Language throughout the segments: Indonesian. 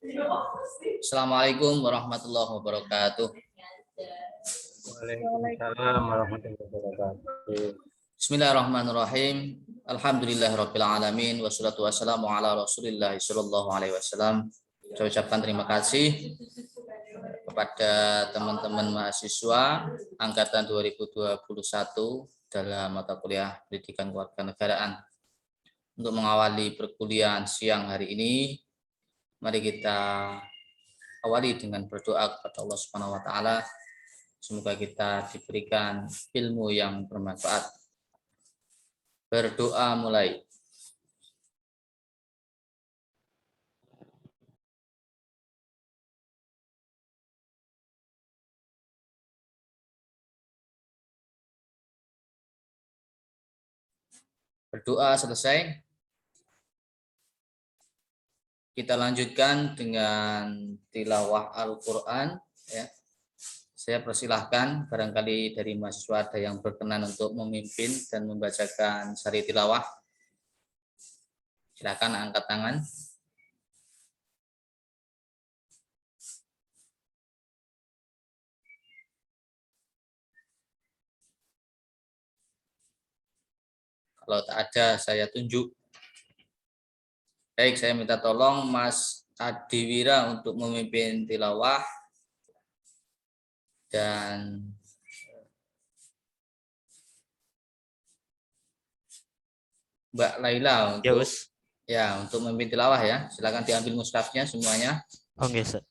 Assalamualaikum warahmatullahi wabarakatuh. Waalaikumsalam warahmatullahi wabarakatuh. Bismillahirrahmanirrahim. Alhamdulillahirabbil alamin wassalatu wassalamu ala Rasulillah sallallahu alaihi wasallam. Saya ucapkan terima kasih kepada teman-teman mahasiswa angkatan 2021 dalam mata kuliah Pendidikan Kewarganegaraan. Untuk mengawali perkuliahan siang hari ini, mari kita awali dengan berdoa kepada Allah Subhanahu wa taala. Semoga kita diberikan ilmu yang bermanfaat. Berdoa mulai. Berdoa selesai. Kita lanjutkan dengan tilawah Al-Quran. Ya. Saya persilahkan, barangkali dari mahasiswa ada yang berkenan untuk memimpin dan membacakan sari tilawah. Silakan angkat tangan. Kalau tak ada, saya tunjuk. Baik, saya minta tolong Mas Adiwira untuk memimpin tilawah dan Mbak Laila untuk untuk memimpin tilawah ya. Silakan diambil mushafnya semuanya. Oke, Ustaz.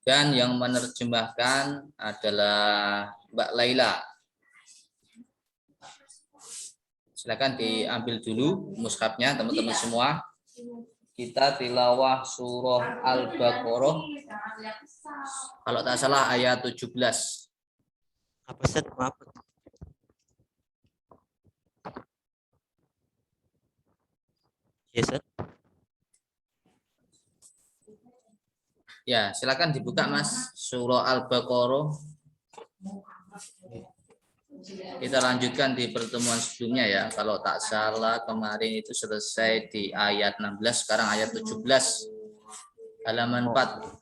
Dan yang menerjemahkan adalah Mbak Laila. Silakan diambil dulu mushafnya teman-teman semua. Kita tilawah surah Al-Baqarah. Kalau tak salah ayat 17. Apa Ustaz? Maaf. Ya, Ustaz. Ya, silakan dibuka Mas. Surah Al-Baqarah. Kita lanjutkan di pertemuan sebelumnya ya. Kalau tak salah kemarin itu selesai di ayat 16, sekarang ayat 17. Halaman 4.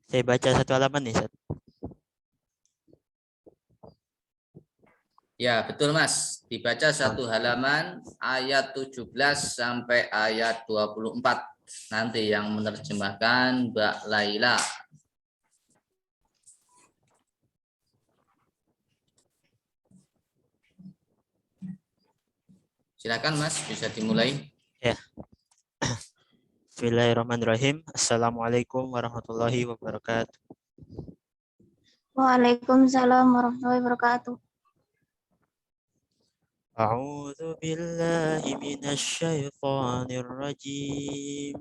Saya baca satu halaman nih, Ustaz. Ya, betul Mas. Dibaca satu halaman ayat 17 sampai ayat 24. Nanti yang menerjemahkan Mbak Laila. Silakan Mas, bisa dimulai. Ya. Bismillahirrahmanirrahim. Assalamualaikum warahmatullahi wabarakatuh. Waalaikumsalam warahmatullahi wabarakatuh. A'udzu billahi minasy syaithanir rajim.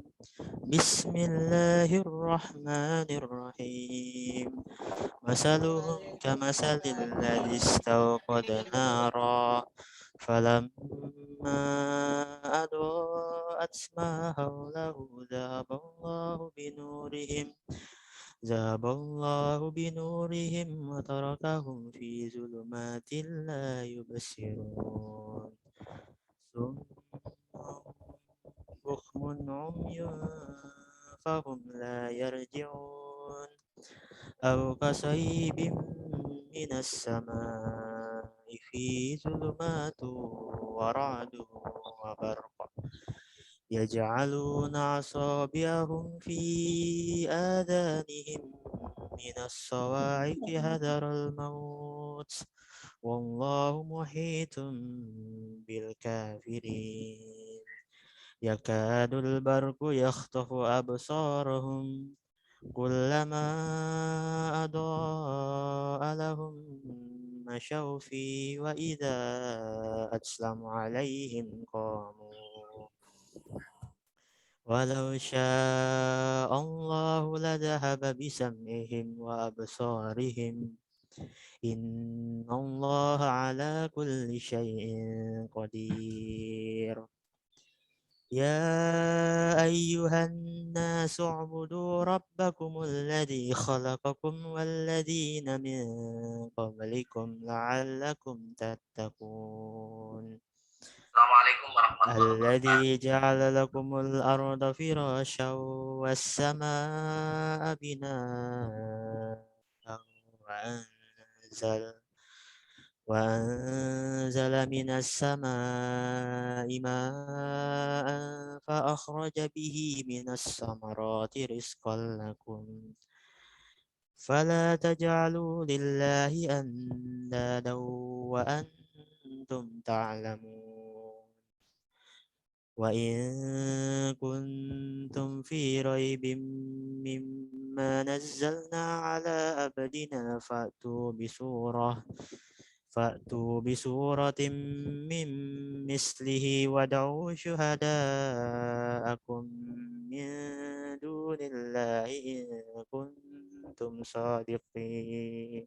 Bismillahirrahmanirrahim. Masaluhum kamasalil ladzi istawqada nara falamma adaa'at ma hawlahu zahaballahu binurihim wa tarakahum fi zulumatin la yubsirun. Bukhmun umyun fahum la yarji'un. Aw kasaybin minas samaa'i fi zulumatu wa ra'du wa barqa yaj'aluna asabi'ahum fi adanihim minas sawa'iqi hadaral maut wallahu muhitun bil kafirin. Yakadul barqu yakhtafu absarahum kullama adaa lahum masyaw fi wa idza aslamu alaihim qamu walau sya'allahu ladhahaba bisam'ihim wa absarihim innallaha ala kulli syai'in qadir. Ya ayyuhan الناس اعبدوا ربكم الذي خلقكم والذين من قبلكم لعلكم تتقون Assalamualaikum warahmatullahi wabarakatuh. الذي جعل لكم الأرض فراشا والسماء بناء وأنزل وأنزل من السماء ماء فأخرج به من الثمرات رزقا لكم فلا تجعلوا لله أندادا وأنتم تعلمون وإن كنتم في ريب مما نزلنا على عبدنا فأتوا بسورة من مثله ودعوا شهداءكم من دون الله إن كنتم صادقين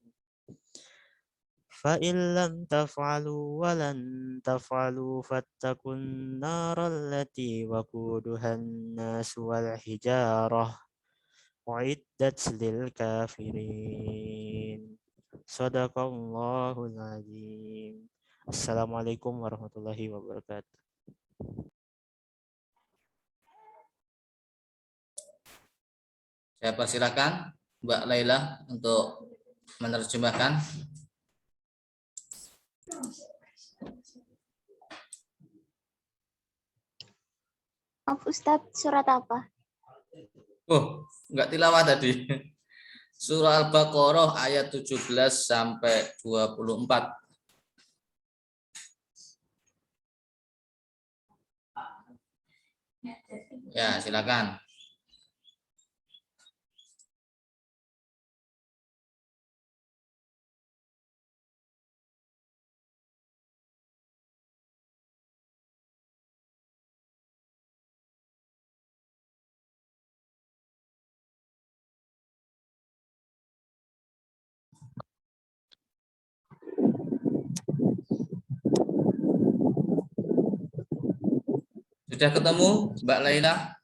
فإن لم تفعلوا ولن تفعلوا فاتقوا النار التي وقودها الناس والحجارة أعدت للكافرين صدق الله العظيم. Assalamualaikum warahmatullahi wabarakatuh. Saya persilakan Mbak Laila untuk menerjemahkan. Maaf Ustadz, surat apa? Oh, enggak tilawah tadi. Surah Al-Baqarah ayat 17 sampai 24. Ya, silakan. Sudah ketemu Mbak Laila?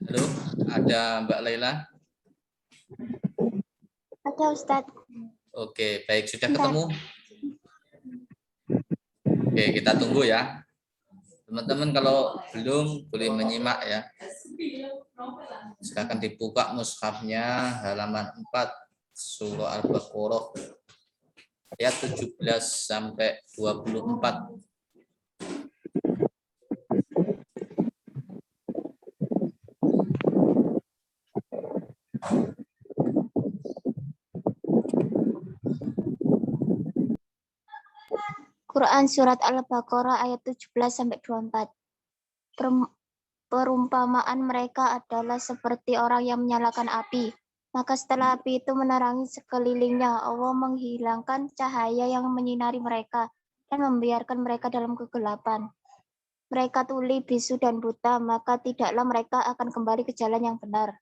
Halo, ada Mbak Laila? Ada Ustadz. Oke, baik, sudah ketemu? Oke, kita tunggu ya. Teman-teman kalau belum boleh menyimak ya. Silakan dibuka mushafnya halaman 4 surah Al-Baqarah ayat 17 sampai 24. Quran surat Al-Baqarah ayat 17 sampai 24. Perumpamaan mereka adalah seperti orang yang menyalakan api. Maka setelah api itu menerangi sekelilingnya, Allah menghilangkan cahaya yang menyinari mereka dan membiarkan mereka dalam kegelapan. Mereka tuli, bisu, dan buta, maka tidaklah mereka akan kembali ke jalan yang benar.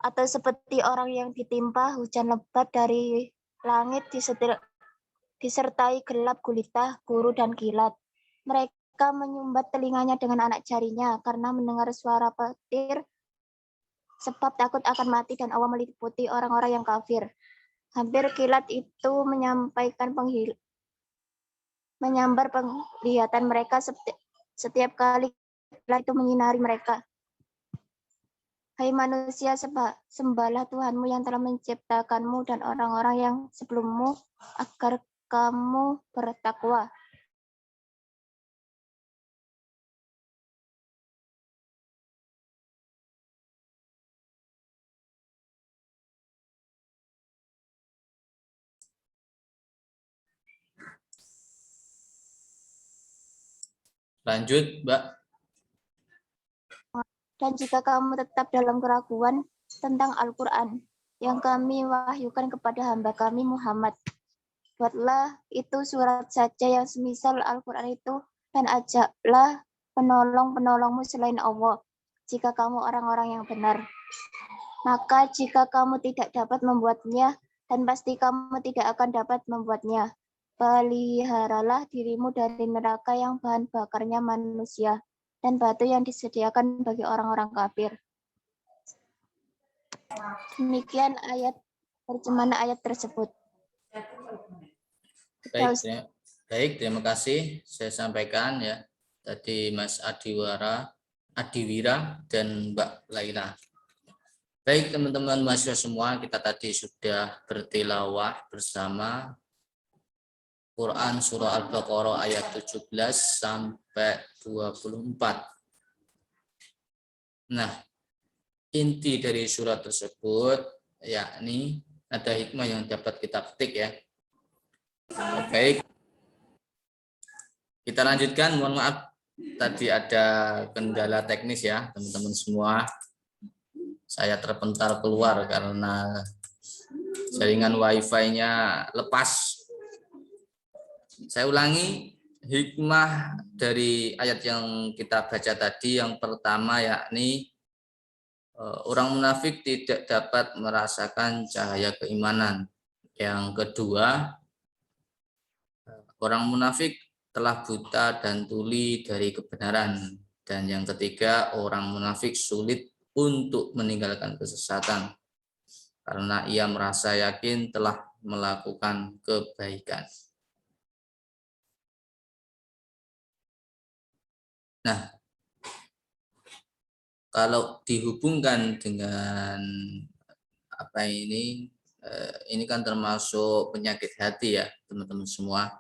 Atau seperti orang yang ditimpa hujan lebat dari langit disertai gelap gulita, guru, dan kilat. Mereka menyumbat telinganya dengan anak jarinya karena mendengar suara petir, sebab takut akan mati dan Allah meliputi orang-orang yang kafir. Hampir kilat itu menyambar penglihatan mereka setiap kali kilat itu menyinari mereka. Hai manusia, sembahlah Tuhanmu yang telah menciptakanmu dan orang-orang yang sebelummu agar kamu bertakwa. Lanjut, Mbak. Dan jika kamu tetap dalam keraguan tentang Al-Quran yang kami wahyukan kepada hamba kami Muhammad, buatlah itu surat saja yang semisal Al-Quran itu dan ajaklah penolong-penolongmu selain Allah jika kamu orang-orang yang benar. Maka jika kamu tidak dapat membuatnya, dan pasti kamu tidak akan dapat membuatnya, peliharalah dirimu dari neraka yang bahan bakarnya manusia dan batu yang disediakan bagi orang-orang kafir. Demikian terjemahan ayat tersebut. Baik, terima kasih. Saya sampaikan ya tadi Mas Adiwira dan Mbak Laila. Baik teman-teman mahasiswa semua, kita tadi sudah bertilawah bersama Quran surah Al-Baqarah ayat 17 sampai 24. Nah, inti dari surat tersebut yakni ada hikmah yang dapat kita petik ya. Baik, kita lanjutkan. Mohon maaf tadi ada kendala teknis ya teman-teman semua. Saya terpental keluar karena jaringan wifi-nya lepas. Saya ulangi, hikmah dari ayat yang kita baca tadi yang pertama yakni orang munafik tidak dapat merasakan cahaya keimanan. Yang kedua, orang munafik telah buta dan tuli dari kebenaran. Dan yang ketiga, orang munafik sulit untuk meninggalkan kesesatan karena ia merasa yakin telah melakukan kebaikan. Nah, kalau dihubungkan dengan apa ini kan termasuk penyakit hati ya teman-teman semua.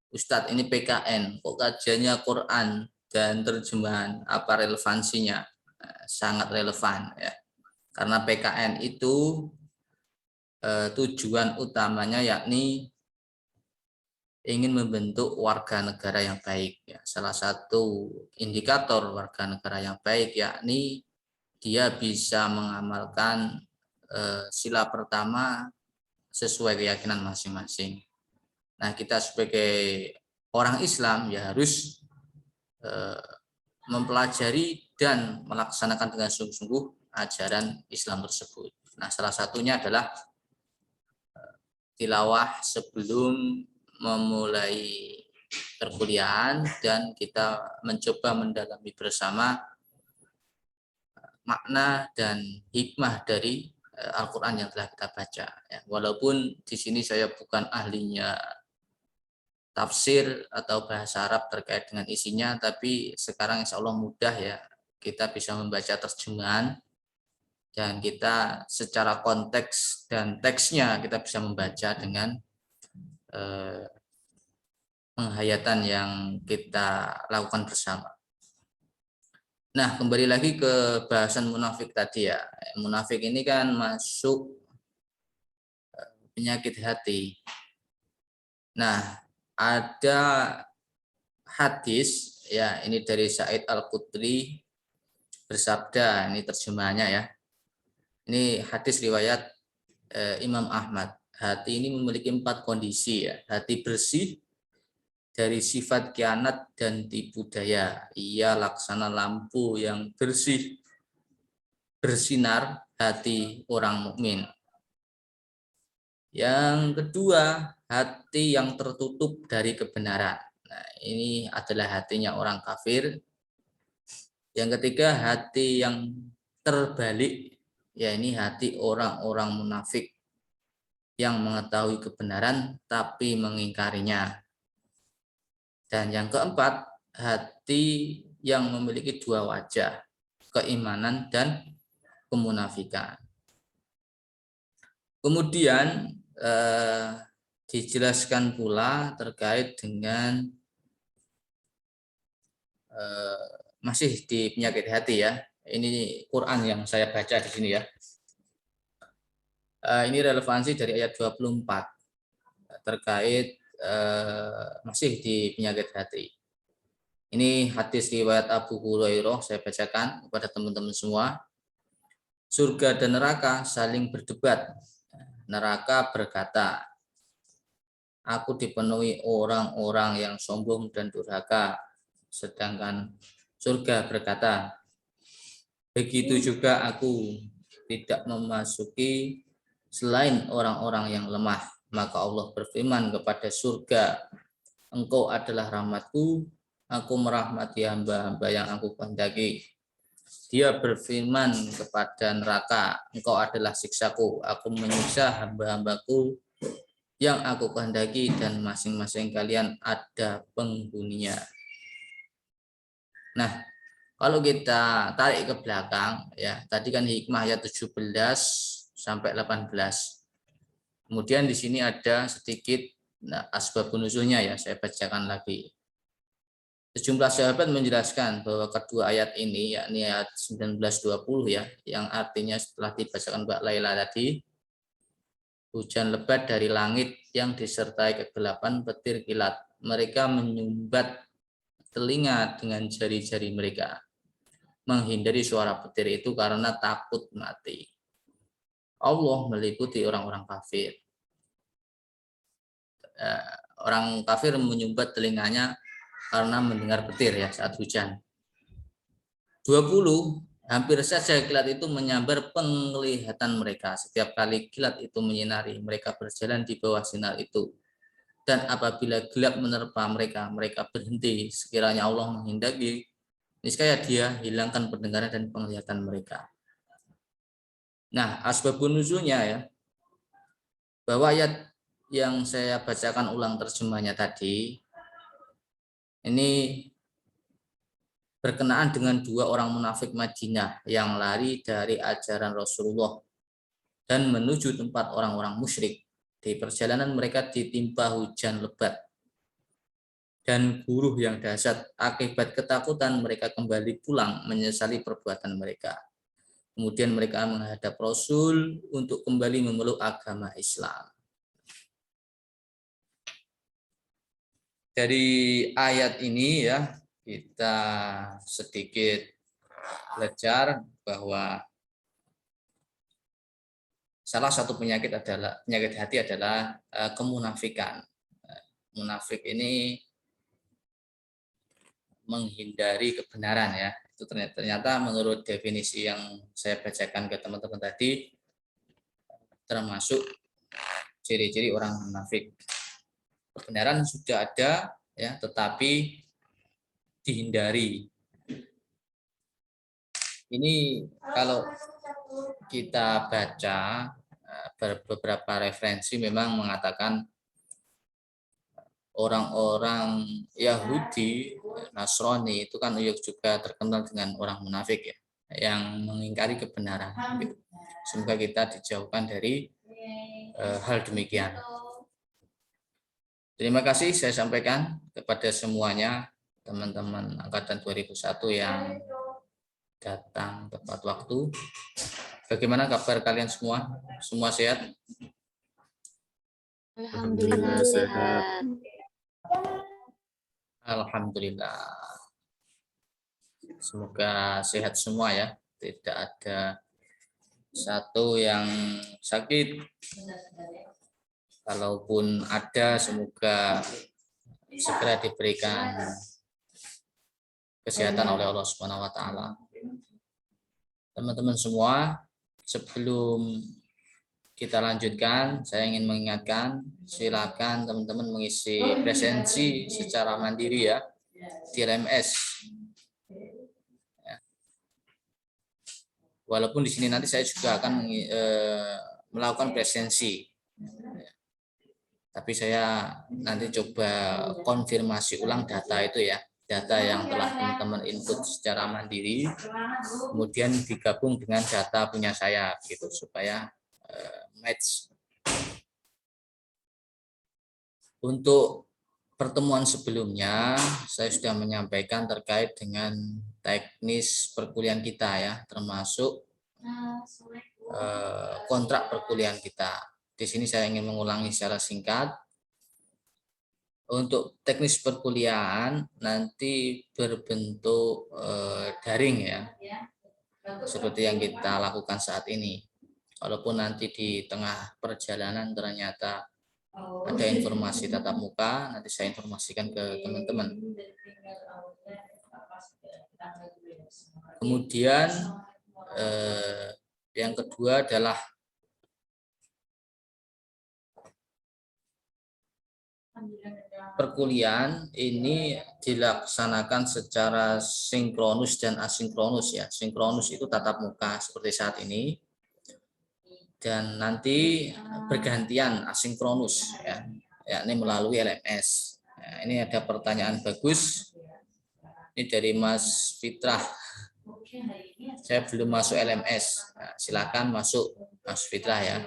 Ustadz, ini PKN, kok kajiannya Quran dan terjemahan, apa relevansinya? Sangat relevan ya. Karena PKN itu tujuan utamanya yakni ingin membentuk warga negara yang baik ya. Salah satu indikator warga negara yang baik yakni dia bisa mengamalkan sila pertama sesuai keyakinan masing-masing. Nah, kita sebagai orang Islam ya harus mempelajari dan melaksanakan dengan sungguh-sungguh ajaran Islam tersebut. Nah, salah satunya adalah tilawah sebelum memulai perkuliahan dan kita mencoba mendalami bersama makna dan hikmah dari Al-Quran yang telah kita baca. Ya, walaupun di sini saya bukan ahlinya tafsir atau bahasa Arab terkait dengan isinya, tapi sekarang insya Allah mudah ya, kita bisa membaca terjemahan dan kita secara konteks dan teksnya kita bisa membaca dengan penghayatan yang kita lakukan bersama. Nah, kembali lagi ke bahasan munafik tadi ya. Munafik ini kan masuk penyakit hati. Nah, ada hadis ya, ini dari Sa'id Al-Khudri bersabda, ini terjemahannya ya. Ini hadis riwayat Imam Ahmad. Hati ini memiliki 4 kondisi ya. Hati bersih dari sifat khianat dan tipu daya. Ia laksana lampu yang bersih bersinar hati orang mukmin. Yang kedua, hati yang tertutup dari kebenaran. Nah, ini adalah hatinya orang kafir. Yang ketiga, hati yang terbalik, ya ini hati orang-orang munafik yang mengetahui kebenaran tapi mengingkarinya. Dan yang keempat, hati yang memiliki 2 wajah, keimanan dan kemunafikan. Kemudian dijelaskan pula terkait dengan masih di penyakit hati ya. Ini Quran yang saya baca di sini ya. Ini relevansi dari ayat 24 terkait masih di penyakit hati. Ini hadis riwayat Abu Hurairah, saya bacakan kepada teman-teman semua. Surga dan neraka saling berdebat. Neraka berkata, aku dipenuhi orang-orang yang sombong dan durhaka. Sedangkan surga berkata, begitu juga aku tidak memasuki selain orang-orang yang lemah. Maka Allah berfirman kepada surga, engkau adalah rahmatku, aku merahmati hamba-hamba yang aku kehendaki. Dia berfirman kepada neraka, engkau adalah siksaku, aku menyiksa hamba-hambaku yang aku kehendaki dan masing-masing kalian ada penghuninya. Nah, kalau kita tarik ke belakang, ya tadi kan hikmah ayat 17 sampai 18. Kemudian di sini ada sedikit asbabun nuzulnya, ya saya bacakan lagi. Sejumlah sahabat menjelaskan bahwa kedua ayat ini, yakni ayat 19-20 ya, yang artinya setelah dibacakan Mbak Laila tadi, hujan lebat dari langit yang disertai kegelapan petir kilat. Mereka menyumbat telinga dengan jari-jari mereka, menghindari suara petir itu karena takut mati. Allah meliputi orang-orang kafir. Orang kafir menyumbat telinganya karena mendengar petir ya saat hujan. 20, hampir saja kilat itu menyambar penglihatan mereka. Setiap kali kilat itu menyinari, mereka berjalan di bawah sinar itu. Dan apabila gelap menerpa mereka, mereka berhenti. Sekiranya Allah menghendaki, niscaya Dia hilangkan pendengaran dan penglihatan mereka. Nah, asbabun nuzulnya ya, bahwa ayat yang saya bacakan ulang terjemahnya tadi, ini berkenaan dengan dua orang munafik Madinah yang lari dari ajaran Rasulullah dan menuju tempat orang-orang musyrik. Di perjalanan mereka ditimpa hujan lebat dan guruh yang dahsyat. Akibat ketakutan mereka kembali pulang menyesali perbuatan mereka. Kemudian mereka menghadap Rasul untuk kembali memeluk agama Islam. Dari ayat ini ya, kita sedikit belajar bahwa salah satu penyakit hati adalah kemunafikan. Munafik ini menghindari kebenaran ya. Itu ternyata menurut definisi yang saya bacakan ke teman-teman tadi, termasuk ciri-ciri orang munafik. Kebenaran sudah ada ya, tetapi dihindari. Ini kalau kita baca beberapa referensi memang mengatakan orang-orang Yahudi, Nasrani itu kan juga terkenal dengan orang munafik ya, yang mengingkari kebenaran. Semoga kita dijauhkan dari hal demikian. Terima kasih saya sampaikan kepada semuanya, teman-teman angkatan 2001 yang datang tepat waktu. Bagaimana kabar kalian semua? Semua sehat? Alhamdulillah sehat. Alhamdulillah. Semoga sehat semua ya. Tidak ada satu yang sakit. Kalaupun ada, semoga segera diberikan kesehatan oleh Allah Subhanahu wa taala. Teman-teman semua, sebelum kita lanjutkan, saya ingin mengingatkan, silakan teman-teman mengisi presensi secara mandiri ya di LMS. Walaupun di sini nanti saya juga akan melakukan presensi. Tapi saya nanti coba konfirmasi ulang data itu ya, data yang telah teman-teman input secara mandiri, kemudian digabung dengan data punya saya, gitu supaya match. Untuk pertemuan sebelumnya, saya sudah menyampaikan terkait dengan teknis perkuliahan kita ya, termasuk kontrak perkuliahan kita. Di sini saya ingin mengulangi secara singkat. Untuk teknis perkuliahan nanti berbentuk daring ya, seperti yang kita lakukan saat ini. Walaupun nanti di tengah perjalanan ternyata ada informasi tatap muka, nanti saya informasikan ke teman-teman. Kemudian Yang kedua adalah perkuliahan ini dilaksanakan secara sinkronus dan asinkronus ya. Sinkronus itu tatap muka seperti saat ini, dan nanti bergantian asinkronus ya, yakni melalui LMS. Nah, ini ada pertanyaan bagus. Ini dari Mas Fitrah. Saya belum masuk LMS. Nah, silakan masuk Mas Fitrah ya.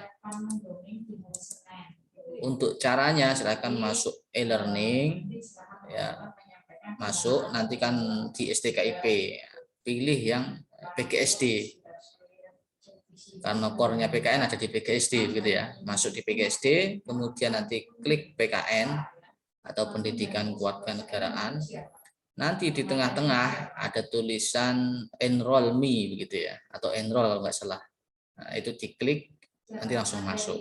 Untuk caranya silakan masuk e-learning ya. Masuk nanti kan di STKIP. Pilih yang PGSD. Karena core-nya PKN ada di PGSD gitu ya. Masuk di PGSD, kemudian nanti klik PKN atau Pendidikan Kewarganegaraan. Nanti di tengah-tengah ada tulisan Enroll Me begitu ya, atau enroll kalau nggak salah. Nah, itu diklik nanti langsung masuk.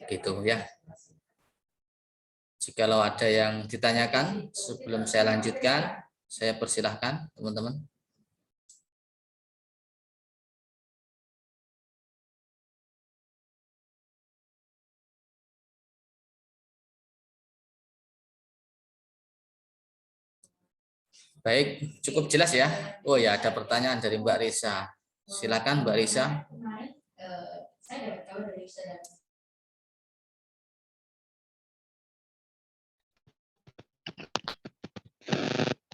Gitu ya. Jikalau ada yang ditanyakan sebelum saya lanjutkan, saya persilahkan teman-teman. Baik, cukup jelas ya. Oh ya, ada pertanyaan dari Mbak Risa. Silakan Mbak Risa.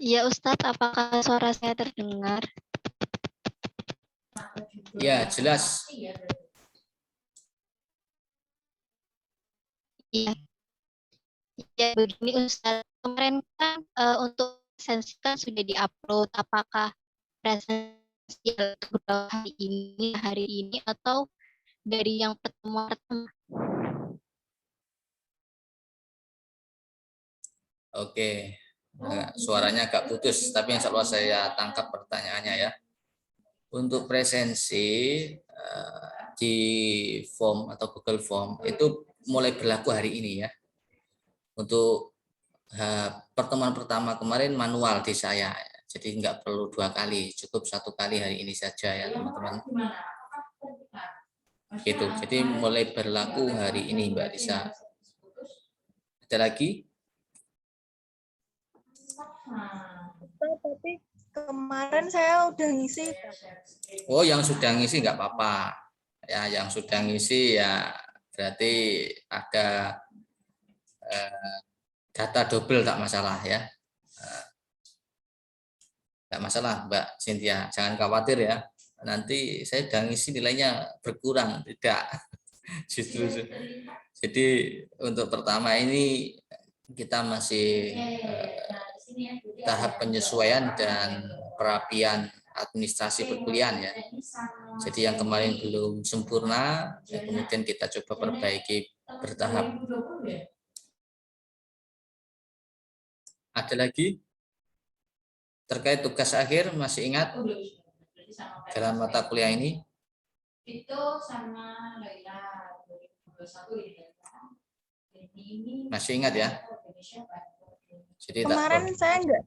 Ya Ustadz, apakah suara saya terdengar? Ya, jelas. Iya. Ya begini Ustadz, kemarin kan untuk presensi kan sudah diupload. Apakah presensi hari ini atau dari yang pertemuan pertama? Oke. Nah, suaranya agak putus, tapi insya Allah saya tangkap pertanyaannya ya. Untuk presensi di form atau Google Form itu mulai berlaku hari ini ya. Untuk pertemuan pertama kemarin manual di saya, jadi nggak perlu 2 kali, cukup 1 kali hari ini saja ya teman-teman. Gitu, jadi mulai berlaku hari ini Mbak Risa. Ada lagi? Tapi kemarin saya udah ngisi. Oh, yang sudah ngisi nggak apa-apa. Ya, yang sudah ngisi ya berarti ada data double, tak masalah ya. Nggak masalah Mbak Cynthia, jangan khawatir ya. Nanti saya udah ngisi nilainya berkurang, tidak. Justru. Jadi untuk pertama ini kita masih tahap penyesuaian dan perapian administrasi perkuliahan ya. Jadi yang kemarin belum sempurna, ya kemudian kita coba perbaiki bertahap. Ada lagi? Terkait tugas akhir, masih ingat dalam mata kuliah ini? Itu sama Laila 2021 masih ingat ya? Jadi kemarin saya enggak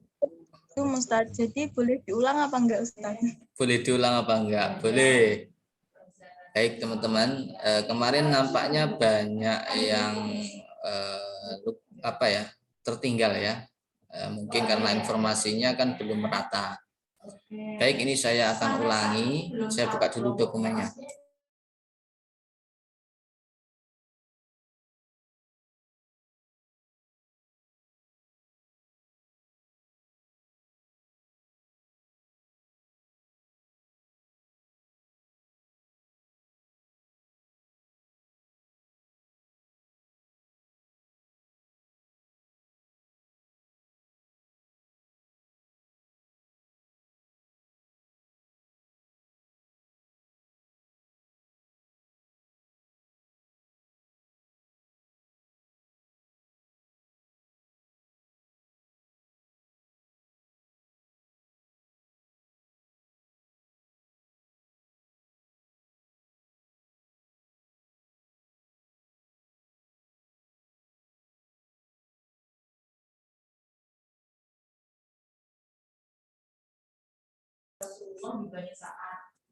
itu Ustaz, jadi boleh diulang apa enggak Ustaz? Boleh diulang apa enggak? Boleh. Baik teman-teman, kemarin nampaknya banyak yang tertinggal ya. Mungkin karena informasinya kan belum merata. Baik, ini saya akan ulangi. Saya buka dulu dokumennya.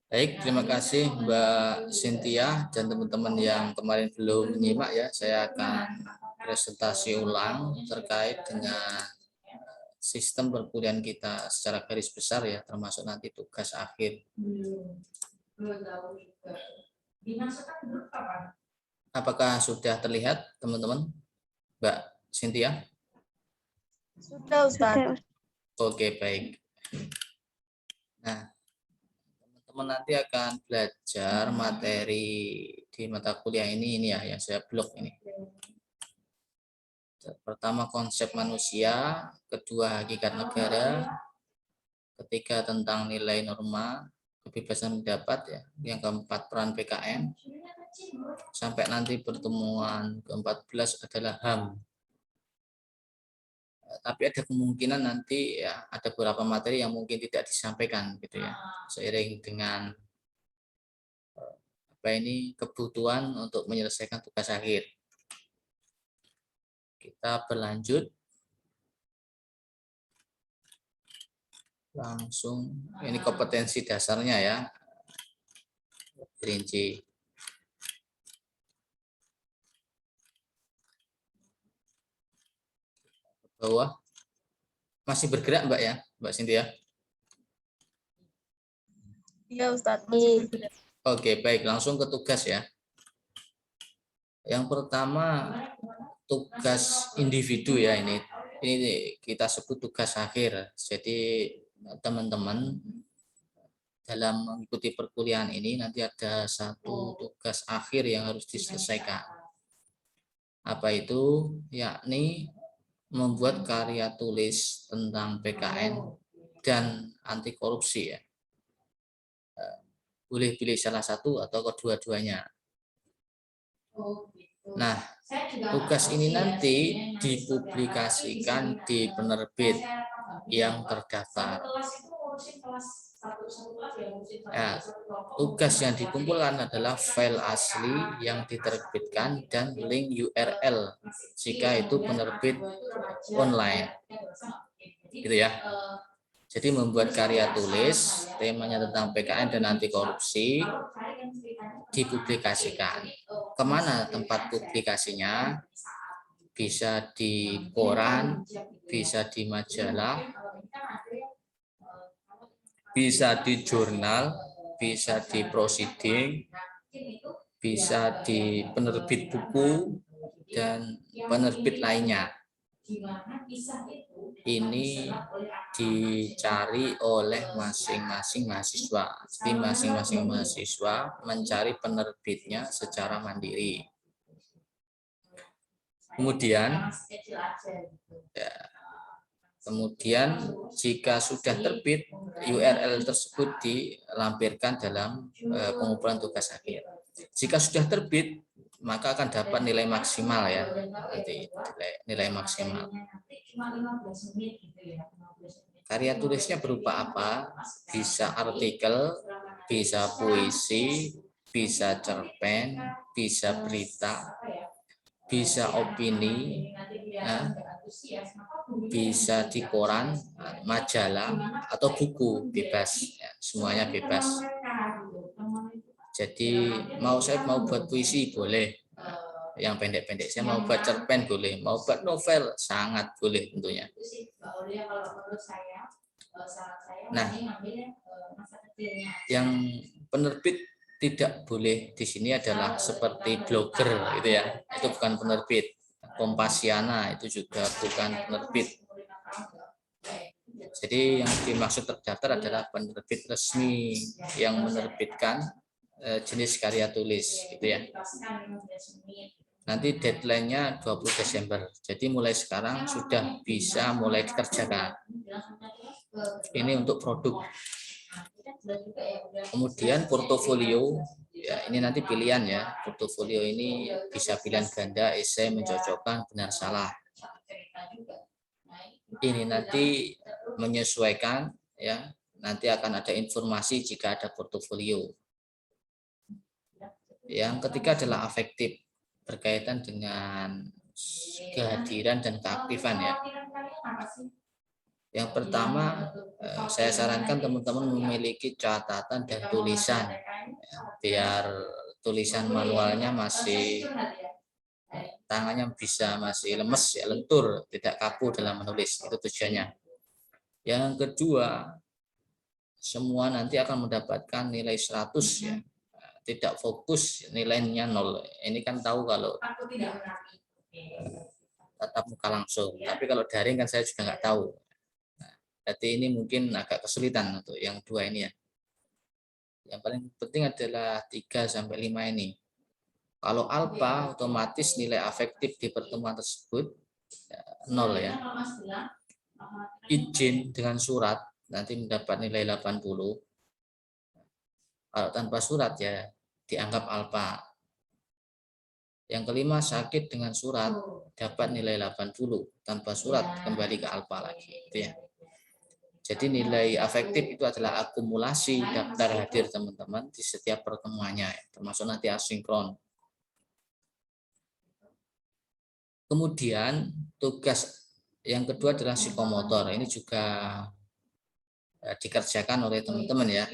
Baik, terima kasih Mbak Cynthia dan teman-teman yang kemarin belum menyimak ya. Saya akan presentasi ulang terkait dengan sistem perkuliahan kita secara garis besar ya, termasuk nanti tugas akhir. Apakah sudah terlihat teman-teman? Mbak Cynthia? Sudah, Ustaz. Oke, baik. Nah, teman-teman nanti akan belajar materi di mata kuliah ini ya, yang saya blok ini. Pertama konsep manusia, kedua hakikat negara, ketiga tentang nilai norma, kebebasan pendapat ya, yang keempat peran PKN, sampai nanti pertemuan ke-14 adalah HAM. Tapi ada kemungkinan nanti ya ada beberapa materi yang mungkin tidak disampaikan gitu ya, seiring dengan kebutuhan untuk menyelesaikan tugas akhir. Kita berlanjut langsung, ini kompetensi dasarnya ya, rinci. Bawah masih bergerak Mbak ya, Mbak Cynthia? Iya, Ustaz. Masih bergerak. Oke, baik, langsung ke tugas ya. Yang pertama tugas individu ya, ini kita sebut tugas akhir. Jadi teman-teman dalam mengikuti perkuliahan ini nanti ada satu tugas akhir yang harus diselesaikan. Apa itu? Yakni membuat karya tulis tentang PKN dan anti korupsi ya. Boleh pilih salah satu atau kedua-duanya. Nah, tugas ini nanti dipublikasikan di penerbit yang terdaftar. Ya, tugas yang dikumpulkan adalah file asli yang diterbitkan dan link URL jika itu penerbit online. Gitu ya. Jadi membuat karya tulis, temanya tentang PKN dan anti korupsi, dipublikasikan. Kemana tempat publikasinya? Bisa di koran, bisa di majalah, bisa di jurnal, bisa di prosiding, bisa di penerbit buku, dan penerbit lainnya. Ini dicari oleh masing-masing mahasiswa. Jadi masing-masing mahasiswa mencari penerbitnya secara mandiri. Kemudian jika sudah terbit, URL tersebut dilampirkan dalam pengumpulan tugas akhir. Jika sudah terbit, maka akan dapat nilai maksimal ya, nanti nilai maksimal. Karya tulisnya berupa apa? Bisa artikel, bisa puisi, bisa cerpen, bisa berita, bisa opini, ya, bisa di koran, majalah, atau buku, bebas, ya, semuanya bebas. Jadi saya mau buat puisi boleh, yang pendek-pendek. Saya mau buat cerpen boleh, mau buat novel sangat boleh tentunya. Nah, yang penerbit tidak boleh di sini adalah seperti blogger gitu ya. Itu bukan penerbit. Kompasiana itu juga bukan penerbit. Jadi yang dimaksud terdaftar adalah penerbit resmi yang menerbitkan jenis karya tulis gitu ya. Nanti deadline-nya 20 Desember. Jadi mulai sekarang sudah bisa mulai dikerjakan. Ini untuk produk. Kemudian portofolio, ya ini nanti pilihan ya. Portofolio ini bisa pilihan ganda, esai, mencocokkan, benar salah. Ini nanti menyesuaikan ya. Nanti akan ada informasi jika ada portofolio. Yang ketiga adalah afektif, berkaitan dengan kehadiran dan keaktifan ya. Yang pertama, saya sarankan teman-teman memiliki catatan dan tulisan, ya, biar tulisan manualnya masih tangannya bisa masih lemes ya, lentur, tidak kaku dalam menulis. Itu tujuannya. Yang kedua, semua nanti akan mendapatkan nilai 100 ya. Tidak fokus nilainya 0. Ini kan tahu kalau tatap muka langsung. Tapi kalau daring kan saya juga nggak tahu. Jadi ini mungkin agak kesulitan untuk yang dua ini ya. Yang paling penting adalah 3 sampai 5 ini. Kalau alfa otomatis nilai afektif di pertemuan tersebut 0 ya. Izin dengan surat nanti mendapat nilai 80. Kalau tanpa surat ya dianggap alfa. Yang kelima, sakit dengan surat dapat nilai 80, tanpa surat kembali ke alfa lagi, gitu ya. Jadi nilai afektif itu adalah akumulasi daftar hadir teman-teman di setiap pertemuannya, termasuk nanti asinkron. Kemudian tugas yang kedua adalah psikomotor. Ini juga dikerjakan oleh teman-teman ya.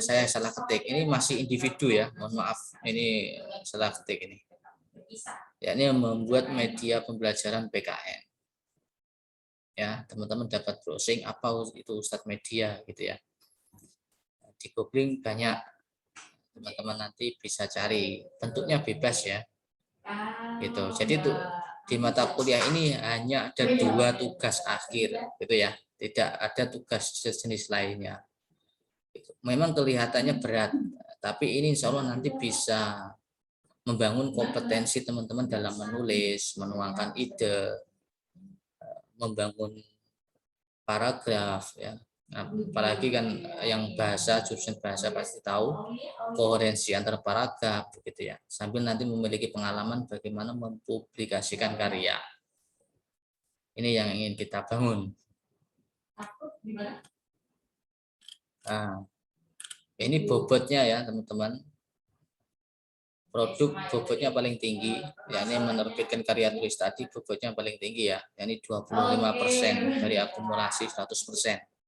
Saya salah ketik. Ini masih individu ya. Mohon maaf, ini salah ketik ini. Yakni membuat media pembelajaran PKN. Ya, teman-teman dapat browsing apa itu Ustadz Media gitu ya. Di googling banyak, teman-teman nanti bisa cari, bentuknya bebas ya. Gitu. Jadi tuh di mata kuliah ini hanya ada 2 tugas akhir gitu ya. Tidak ada tugas sejenis lainnya. Memang kelihatannya berat, tapi ini insya Allah nanti bisa membangun kompetensi teman-teman dalam menulis, menuangkan ide, membangun paragraf ya. Nah, apalagi kan yang bahasa, jurusan bahasa pasti tahu koherensi antar paragraf begitu ya. Sambil nanti memiliki pengalaman bagaimana mempublikasikan karya. Ini yang ingin kita bangun. Nah, ini bobotnya ya teman-teman. Produk bobotnya paling tinggi, yakni menerbitkan karya tulis tadi bobotnya paling tinggi ya, yakni 25% dari akumulasi 100%.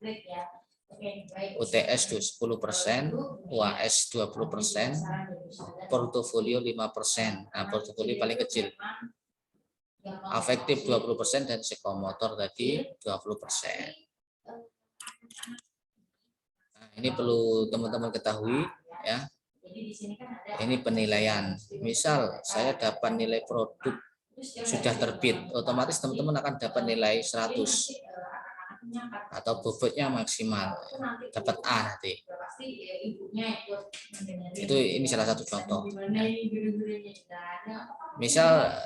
UTS 10%, UAS 20%, portofolio 5%. Nah, portofolio paling kecil. Afektif 20% dan psikomotor tadi 20%. Nah, ini perlu teman-teman ketahui ya. Ini penilaian. Misal saya dapat nilai produk sudah terbit, otomatis teman-teman akan dapat nilai 100 atau bobotnya maksimal, dapat A nanti. Itu ini salah satu contoh. Misal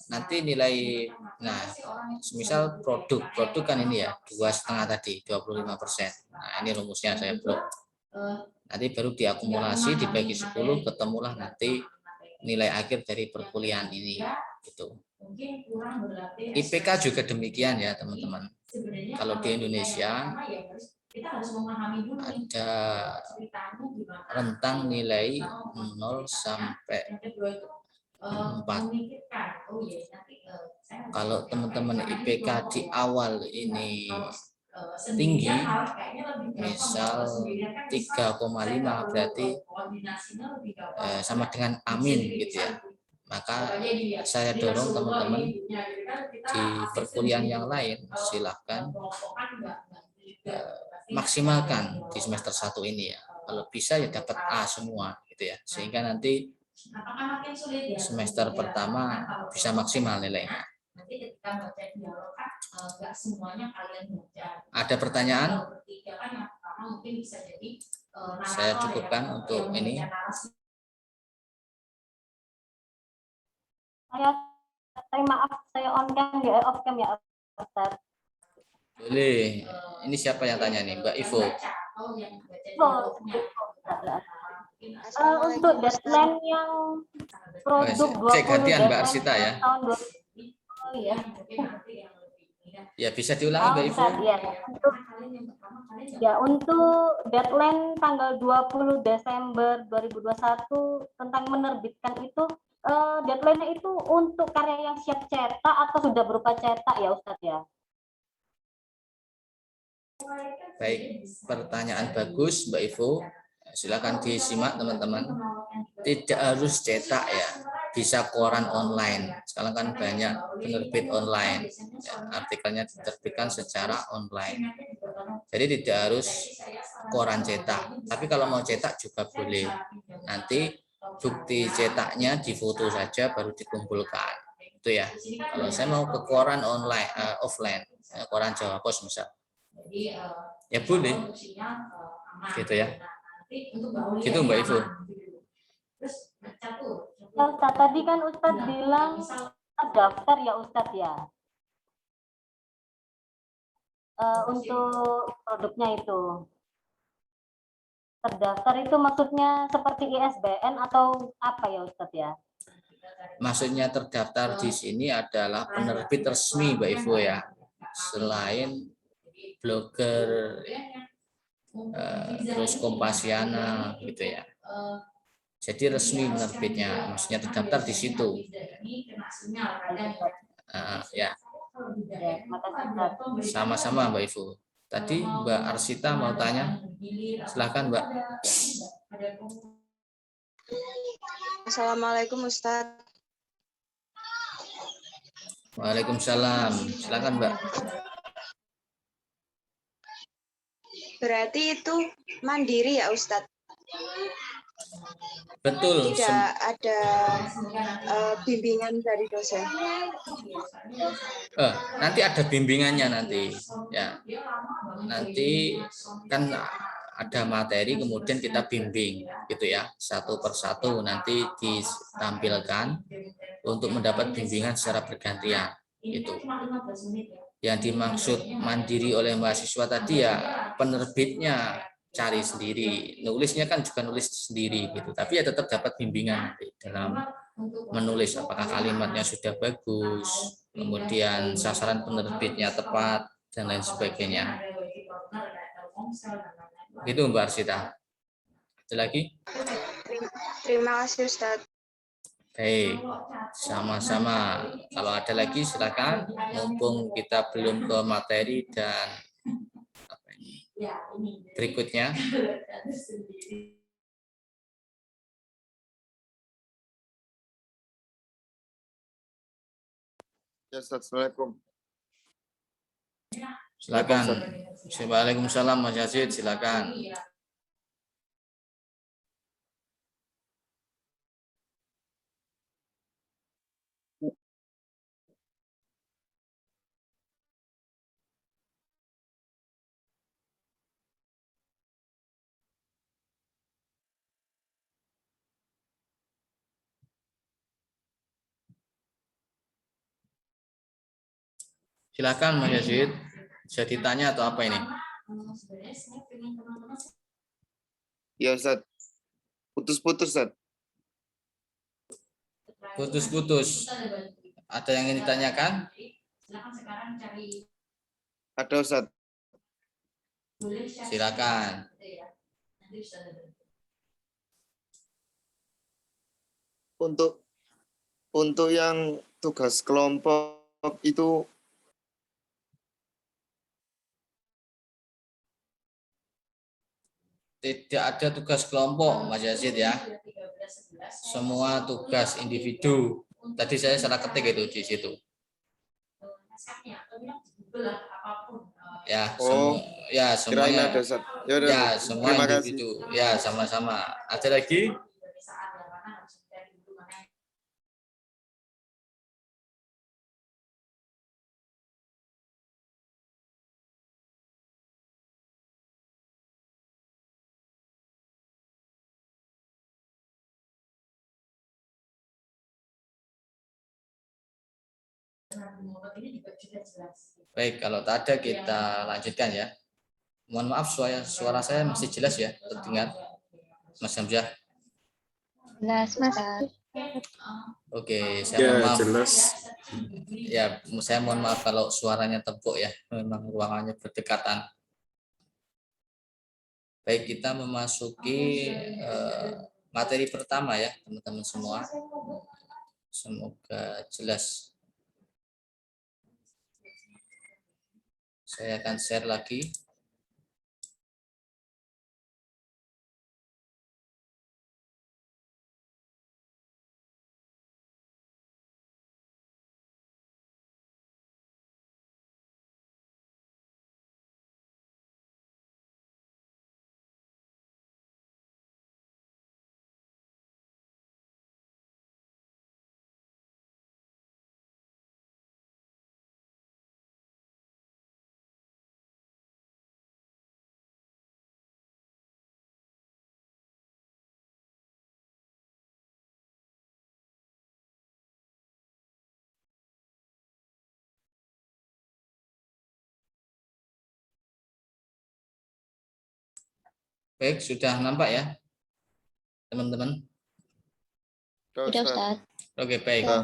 nanti nilai, nah, misal produk kan ini ya 2,5 tadi 25%. Nah, ini rumusnya saya belum. Nanti baru diakumulasi dibagi 10, ketemulah nanti nilai akhir dari perkuliahan ini gitu. IPK juga demikian ya teman-teman. Kalau di Indonesia ada rentang nilai 0 sampai 4. Kalau teman-teman IPK di awal ini tinggi, misal 3,5 berarti sama dengan amin gitu ya. Maka saya dorong teman-teman di perkuliahan yang lain silahkan maksimalkan di semester 1 ini ya. Kalau bisa ya dapat A semua gitu ya. Sehingga nanti semester pertama bisa maksimal nilainya. Ada pertanyaan? Saya cukupkan untuk ini. Maaf, saya on cam ya, off cam ya, Ustaz. Boleh. Ini siapa yang tanya nih, Mbak Ivo? Untuk deadline yang produk 20 gantian Mbak Arsita ya. Tahun 2000. Oh iya. Ya bisa diulangi Mbak Ivo. Untuk deadline tanggal 20 Desember 2021 tentang menerbitkan itu, deadline-nya itu untuk karya yang siap cetak atau sudah berupa cetak ya Ustadz ya? Baik, pertanyaan bagus Mbak Ivo. Silakan disimak teman-teman. Tidak harus cetak ya, bisa koran online. Sekarang kan banyak penerbit online, ya, artikelnya diterbitkan secara online. Jadi tidak harus koran cetak. Tapi kalau mau cetak juga boleh. Nanti bukti cetaknya difoto saja baru dikumpulkan. Itu ya. Kalau saya mau ke koran online, offline, koran Jawa Pos misal, ya boleh. Gitu ya. Gitu Mbak Ivo. Ya, Ustadz, tadi kan Ustadz bilang daftar ya Ustadz ya. Untuk produknya itu. Terdaftar itu maksudnya seperti ISBN atau apa ya Ustadz ya? Maksudnya terdaftar di sini adalah penerbit resmi Mbak Ivo ya. Selain blogger, terus Kompasiana gitu ya. Jadi resmi penerbitnya, maksudnya terdaftar di situ. Ya. Sama-sama Mbak Ivo. Tadi Mbak Arsita mau tanya, silakan Mbak. Assalamualaikum Ustadz. Waalaikumsalam, silakan Mbak. Berarti itu mandiri ya Ustadz? Betul. Tidak ada bimbingan dari dosen. Nanti ada bimbingannya nanti. Ya, nanti kan ada materi kemudian kita bimbing gitu ya, satu persatu nanti ditampilkan untuk mendapat bimbingan secara bergantian gitu. Yang dimaksud mandiri oleh mahasiswa tadi ya penerbitnya cari sendiri, nulisnya kan juga nulis sendiri gitu, tapi ya tetap dapat bimbingan nanti dalam menulis, apakah kalimatnya sudah bagus, kemudian sasaran penerbitnya tepat dan lain sebagainya. Gitu Mbak Arsita. Ada lagi? Terima kasih Ustadz. Baik, sama-sama. Kalau ada lagi silakan, mumpung kita belum ke materi dan berikutnya. Ya, Assalamualaikum. Silakan. Waalaikumsalam Mas Yazid, silakan. Silakan Mas Yazid. Bisa ditanya atau apa ini? Ya Ustaz. Putus-putus Ustaz. Putus-putus. Ada yang ingin ditanyakan? Ada Ustaz. Silakan. Untuk yang tugas kelompok itu tidak ada tugas kelompok Mas Yazid ya. Semua tugas individu. Tadi saya salah ketik itu di situ. Ya, semuanya. ada, Ustaz. Ya, semua Terima individu. kasih. Ya, sama-sama. Ada lagi? Baik, kalau tak ada kita lanjutkan ya. Mohon maaf suara saya masih jelas ya, terdengar Mas Hamzah. Jelas, Mas. Oke, saya mohon maaf. Jelas. Ya, saya mohon maaf kalau suaranya tepuk ya, memang ruangannya berdekatan. Baik, kita memasuki materi pertama ya, teman-teman semua. Semoga jelas. Saya akan share lagi. Baik, sudah nampak ya, teman-teman? Sudah, Ustaz. Oke, baik. Nah,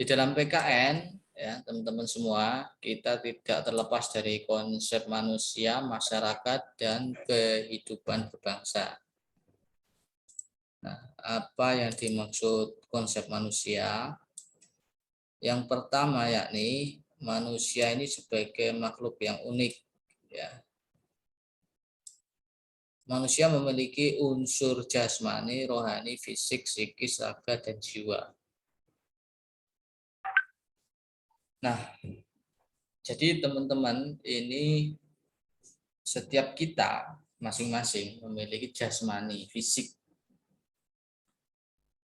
Di dalam PKN, ya teman-teman semua, kita tidak terlepas dari konsep manusia, masyarakat, dan kehidupan berbangsa. Nah, apa yang dimaksud konsep manusia? Yang pertama yakni manusia ini sebagai makhluk yang unik, ya. Manusia memiliki unsur jasmani, rohani, fisik, psikis, raga, dan jiwa. Nah, jadi teman-teman, ini setiap kita masing-masing memiliki jasmani, fisik,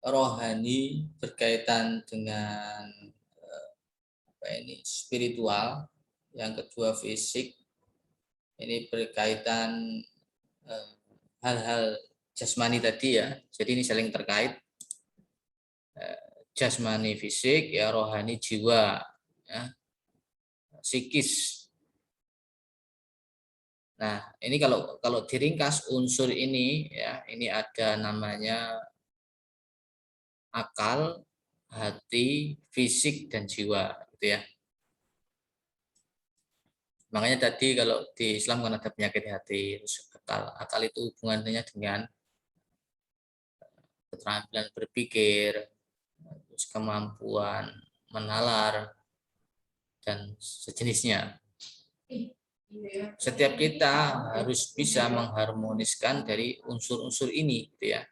rohani berkaitan dengan spiritual, yang kedua fisik, ini berkaitan hal-hal jasmani tadi ya. Jadi ini saling terkait, jasmani fisik ya, rohani jiwa ya, psikis. Nah, ini kalau diringkas unsur ini ya, ini ada namanya akal, hati, fisik, dan jiwa gitu ya. Makanya tadi kalau di Islam kan ada penyakit hati, terus akal itu hubungannya dengan keterampilan berpikir, terus kemampuan menalar, dan sejenisnya. Setiap kita harus bisa mengharmoniskan dari unsur-unsur ini, gitu ya.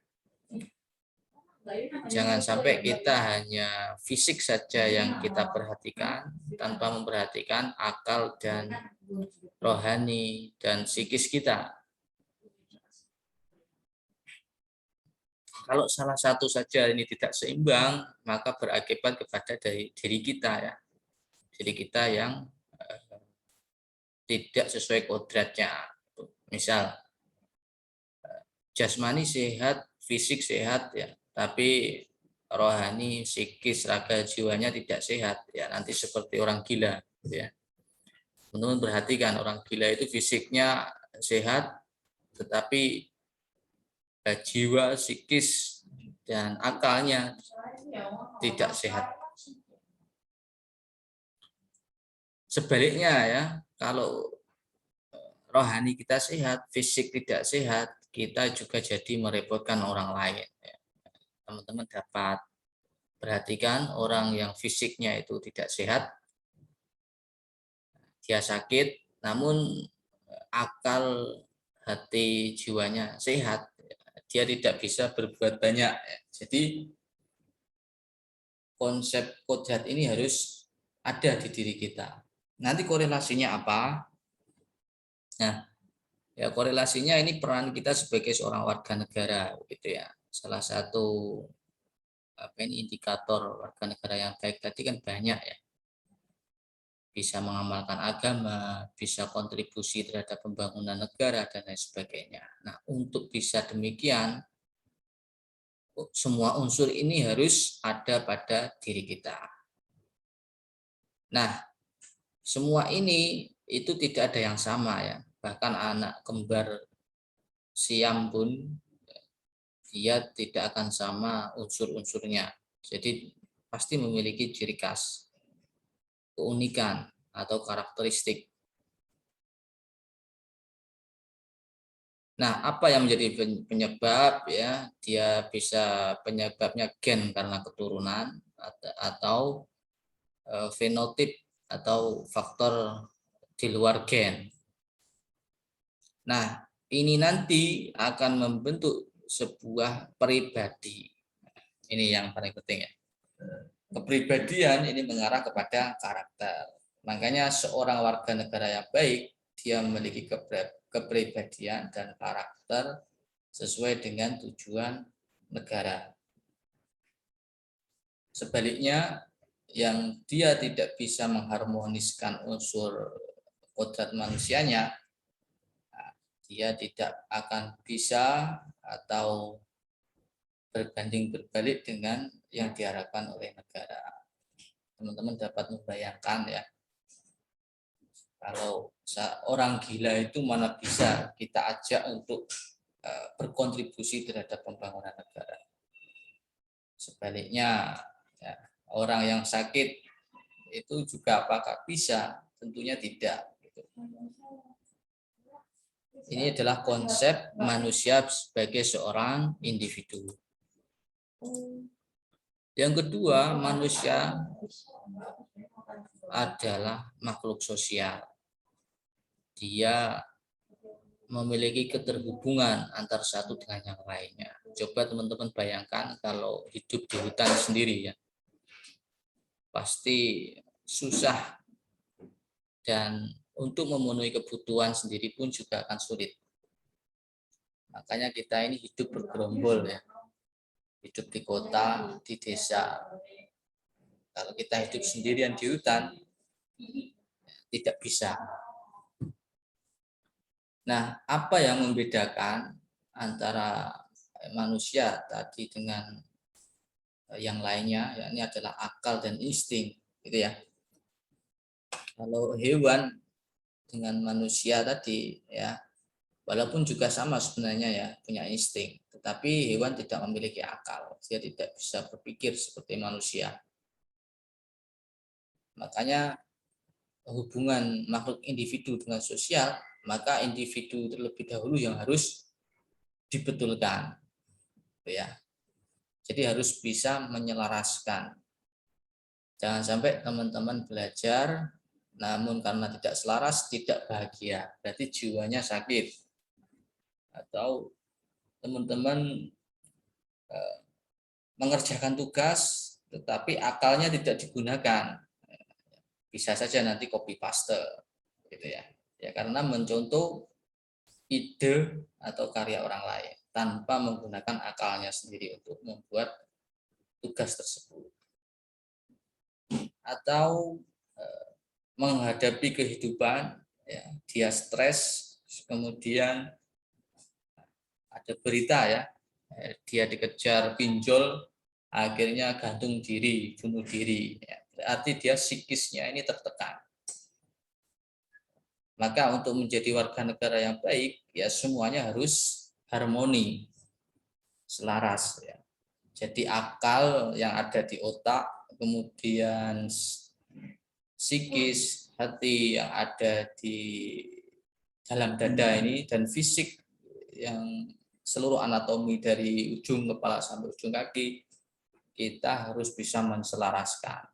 Jangan sampai kita hanya fisik saja yang kita perhatikan tanpa memperhatikan akal dan rohani dan psikis kita. Kalau salah satu saja ini tidak seimbang, maka berakibat kepada diri kita ya. Diri kita yang tidak sesuai kodratnya. Misal jasmani sehat, fisik sehat ya, tapi rohani, psikis, raga, jiwanya tidak sehat ya, nanti seperti orang gila gitu ya. Teman-teman perhatikan, orang gila itu fisiknya sehat tetapi jiwa, psikis, dan akalnya tidak sehat. Sebaliknya ya, kalau rohani kita sehat, fisik tidak sehat, kita juga jadi merepotkan orang lain. Teman-teman dapat perhatikan orang yang fisiknya itu tidak sehat, dia sakit, namun akal, hati, jiwanya sehat, dia tidak bisa berbuat banyak. Jadi konsep kodrat ini harus ada di diri kita. Nanti korelasinya apa? Nah, ya korelasinya ini peran kita sebagai seorang warga negara, gitu ya. Salah satu indikator warga negara yang baik tadi kan banyak ya. Bisa mengamalkan agama, bisa kontribusi terhadap pembangunan negara, dan lain sebagainya. Nah, untuk bisa demikian, semua unsur ini harus ada pada diri kita. Nah, semua ini itu tidak ada yang sama ya. Bahkan anak kembar siam pun dia tidak akan sama unsur-unsurnya. Jadi pasti memiliki ciri khas, keunikan atau karakteristik. Nah, apa yang menjadi penyebab ya? Dia bisa penyebabnya gen karena keturunan atau fenotip atau faktor di luar gen. Nah, ini nanti akan membentuk sebuah pribadi. Ini yang paling penting ya. Kepribadian ini mengarah kepada karakter. Makanya seorang warga negara yang baik, dia memiliki kepribadian dan karakter sesuai dengan tujuan negara. Sebaliknya, yang dia tidak bisa mengharmoniskan unsur kodrat manusianya, dia tidak akan bisa atau berbanding berbalik dengan yang diharapkan oleh negara. Teman-teman dapat membayangkan ya, Kalau orang gila itu mana bisa kita ajak untuk berkontribusi terhadap pembangunan negara. Sebaliknya, ya, orang yang sakit itu juga apakah bisa? Tentunya tidak. Ini adalah konsep manusia sebagai seorang individu. Yang kedua, manusia adalah makhluk sosial. Dia memiliki keterhubungan antar satu dengan yang lainnya. Coba teman-teman bayangkan kalau hidup di hutan sendiri, ya, pasti susah, dan untuk memenuhi kebutuhan sendiri pun juga akan sulit. Makanya kita ini hidup bergerombol, ya, hidup di kota, di desa. Kalau kita hidup sendirian di hutan, tidak bisa. Nah, apa yang membedakan antara manusia tadi dengan yang lainnya? Ya, ini adalah akal dan insting, gitu ya. Kalau hewan dengan manusia tadi, ya, walaupun juga sama sebenarnya, ya, punya insting, tetapi hewan tidak memiliki akal. Dia tidak bisa berpikir seperti manusia. Makanya hubungan makhluk individu dengan sosial, maka individu terlebih dahulu yang harus dibetulkan, ya. Jadi harus bisa menyelaraskan. Jangan sampai teman-teman belajar namun karena tidak selaras tidak bahagia, berarti jiwanya sakit. Atau teman-teman mengerjakan tugas tetapi akalnya tidak digunakan, bisa saja nanti copy paste, gitu ya. Ya, karena mencontoh ide atau karya orang lain tanpa menggunakan akalnya sendiri untuk membuat tugas tersebut. Atau menghadapi kehidupan, ya, dia stres, kemudian ada berita, ya, dia dikejar pinjol, akhirnya gantung diri, bunuh diri, ya. Berarti dia psikisnya ini tertekan. Maka untuk menjadi warga negara yang baik, ya semuanya harus harmoni, selaras, ya. Jadi akal yang ada di otak, kemudian psikis, hati yang ada di dalam dada ini, dan fisik yang seluruh anatomi dari ujung kepala sampai ujung kaki, kita harus bisa menselaraskan.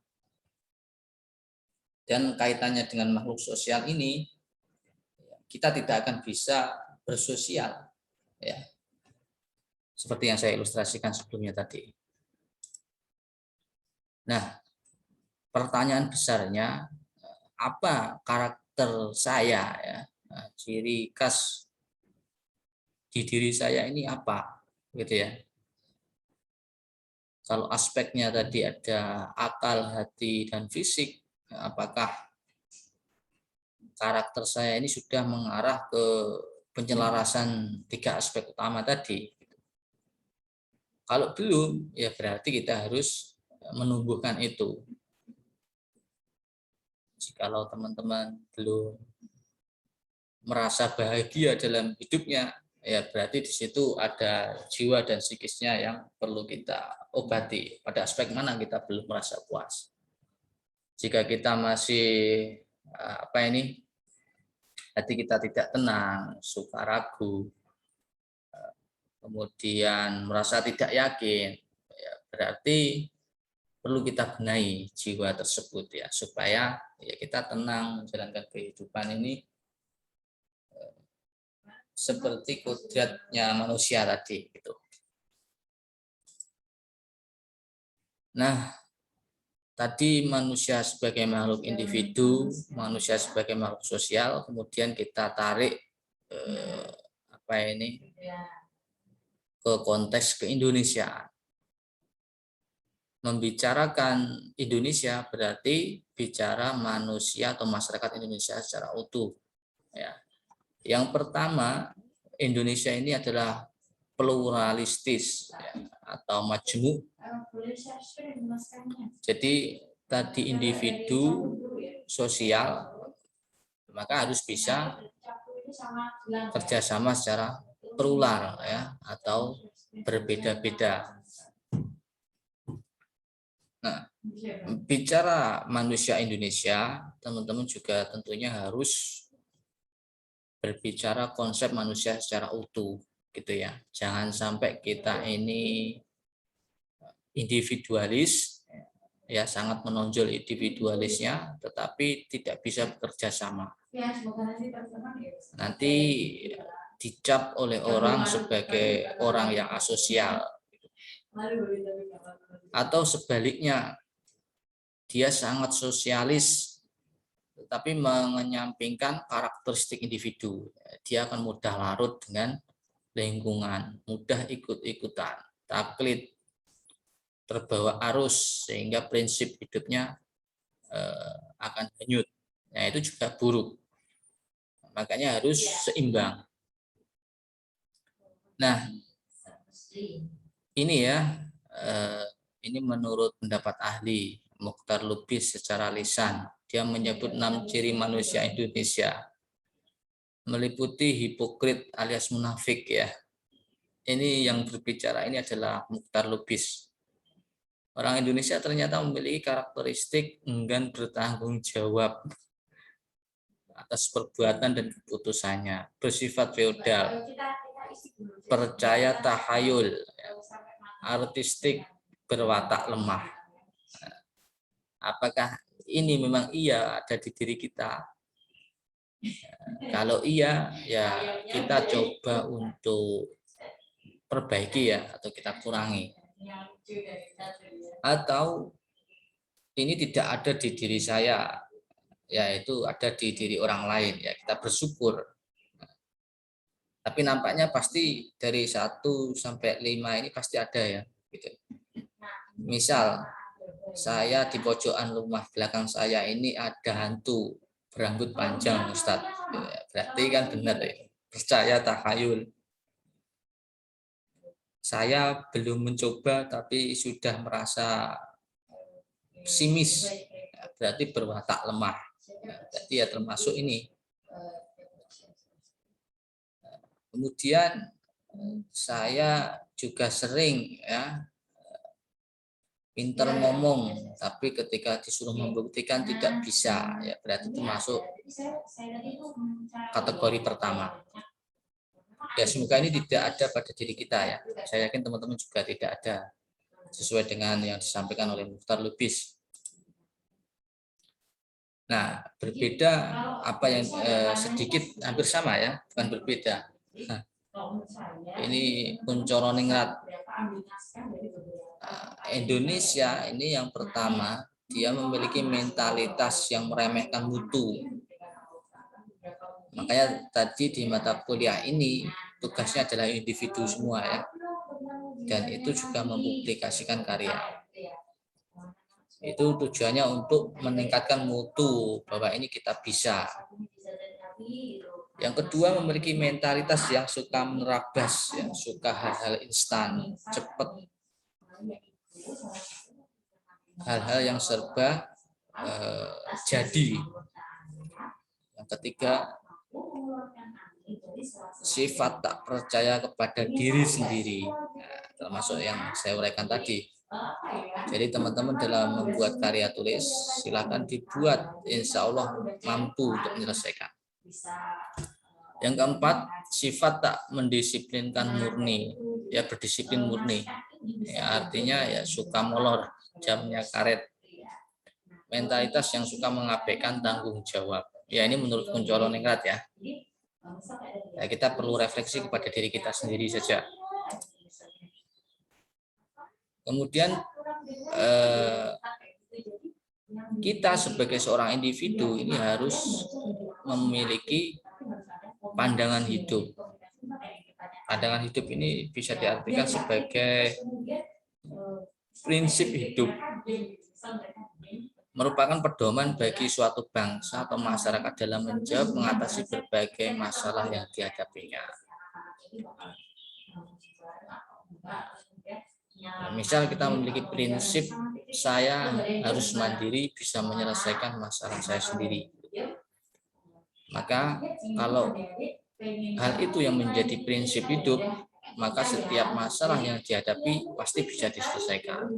Dan kaitannya dengan makhluk sosial ini, kita tidak akan bisa bersosial, ya, seperti yang saya ilustrasikan sebelumnya tadi. Nah, pertanyaan besarnya, apa karakter saya, ya, ciri khas di diri saya ini apa, gitu ya. Kalau aspeknya tadi ada akal, hati, dan fisik, apakah karakter saya ini sudah mengarah ke penyelarasan tiga aspek utama tadi? Kalau belum, ya berarti kita harus menumbuhkan itu. Jikalau teman-teman belum merasa bahagia dalam hidupnya, ya berarti di situ ada jiwa dan psikisnya yang perlu kita obati. Pada aspek mana kita belum merasa puas? Jika kita masih hati kita tidak tenang, suka ragu, kemudian merasa tidak yakin, ya berarti perlu kita benahi jiwa tersebut, ya, supaya ya kita tenang menjalankan kehidupan ini seperti kodratnya manusia tadi, gitu. Nah, tadi manusia sebagai makhluk individu, manusia sebagai makhluk sosial, kemudian kita tarik ke konteks keindonesiaan. Membicarakan Indonesia berarti bicara manusia atau masyarakat Indonesia secara utuh, ya. Yang pertama, Indonesia ini adalah pluralistis, ya, atau majemuk. Jadi tadi individu, sosial, maka harus bisa kerjasama secara plural ya, atau berbeda-beda. Nah, bicara manusia Indonesia, teman-teman juga tentunya harus berbicara konsep manusia secara utuh, gitu ya. Jangan sampai kita ini individualis, ya sangat menonjol individualisnya, tetapi tidak bisa bekerja sama. Nanti dicap oleh orang sebagai orang yang asosial, atau sebaliknya dia sangat sosialis tetapi menyampingkan karakteristik individu. Dia akan mudah larut dengan lingkungan, mudah ikut-ikutan, taklid, terbawa arus, sehingga prinsip hidupnya akan hanyut. Nah, itu juga buruk. Makanya harus seimbang. Nah, ini ya, ini menurut pendapat ahli Mukhtar Lubis secara lisan. Dia menyebut 6 ciri manusia Indonesia, meliputi hipokrit alias munafik ya. Ini yang berbicara ini adalah Mukhtar Lubis. Orang Indonesia ternyata memiliki karakteristik enggan bertanggung jawab atas perbuatan dan keputusannya, bersifat feodal, percaya tahayul, artistik, berwatak lemah. Apakah ini memang iya ada di diri kita? Kalau iya, ya kita coba untuk perbaiki ya, atau kita kurangi. Atau ini tidak ada di diri saya, yaitu ada di diri orang lain, ya kita bersyukur. Tapi nampaknya pasti dari 1 sampai 5 ini pasti ada ya. Gitu. Misal saya di pojokan rumah belakang saya ini ada hantu berambut panjang, Ustadz. Berarti kan benar ya, percaya tahayul. Saya belum mencoba tapi sudah merasa pesimis, berarti berwatak lemah. Berarti ya termasuk ini. Kemudian saya juga sering ya pinter ngomong, tapi ketika disuruh membuktikan tidak bisa, ya berarti itu masuk kategori pertama. Ya semoga ini tidak ada pada diri kita ya. Saya yakin teman-teman juga tidak ada, sesuai dengan yang disampaikan oleh Mukhtar Lubis. Nah, berbeda apa yang sedikit hampir sama ya, bukan berbeda. Nah, ini Kuncoro Ningrat. Indonesia ini yang pertama, dia memiliki mentalitas yang meremehkan mutu. Makanya tadi di mata kuliah ini tugasnya adalah individu semua ya. Dan itu juga mempublikasikan karya. Itu tujuannya untuk meningkatkan mutu bahwa ini kita bisa. Yang kedua, memiliki mentalitas yang suka menerabas, yang suka hal-hal instan, cepat, hal-hal yang serba jadi. Yang ketiga, sifat tak percaya kepada diri sendiri, nah, termasuk yang saya uraikan tadi. Jadi teman-teman dalam membuat karya tulis, silakan dibuat, insya Allah mampu untuk menyelesaikan. Yang keempat, sifat tak mendisiplinkan murni, ya berdisiplin murni. Ya, artinya ya suka molor, jamnya karet. Mentalitas yang suka mengabaikan tanggung jawab. Ya ini menurut Kuncoro Ningrat ya. Ya. Kita perlu refleksi kepada diri kita sendiri saja. Kemudian kita sebagai seorang individu ini harus memiliki pandangan hidup. Pandangan hidup ini bisa diartikan sebagai prinsip hidup, merupakan pedoman bagi suatu bangsa atau masyarakat dalam menjawab mengatasi berbagai masalah yang dihadapinya. Nah, misal kita memiliki prinsip saya harus mandiri, bisa menyelesaikan masalah saya sendiri. Maka kalau hal itu yang menjadi prinsip hidup, maka setiap masalah yang dihadapi pasti bisa diselesaikan.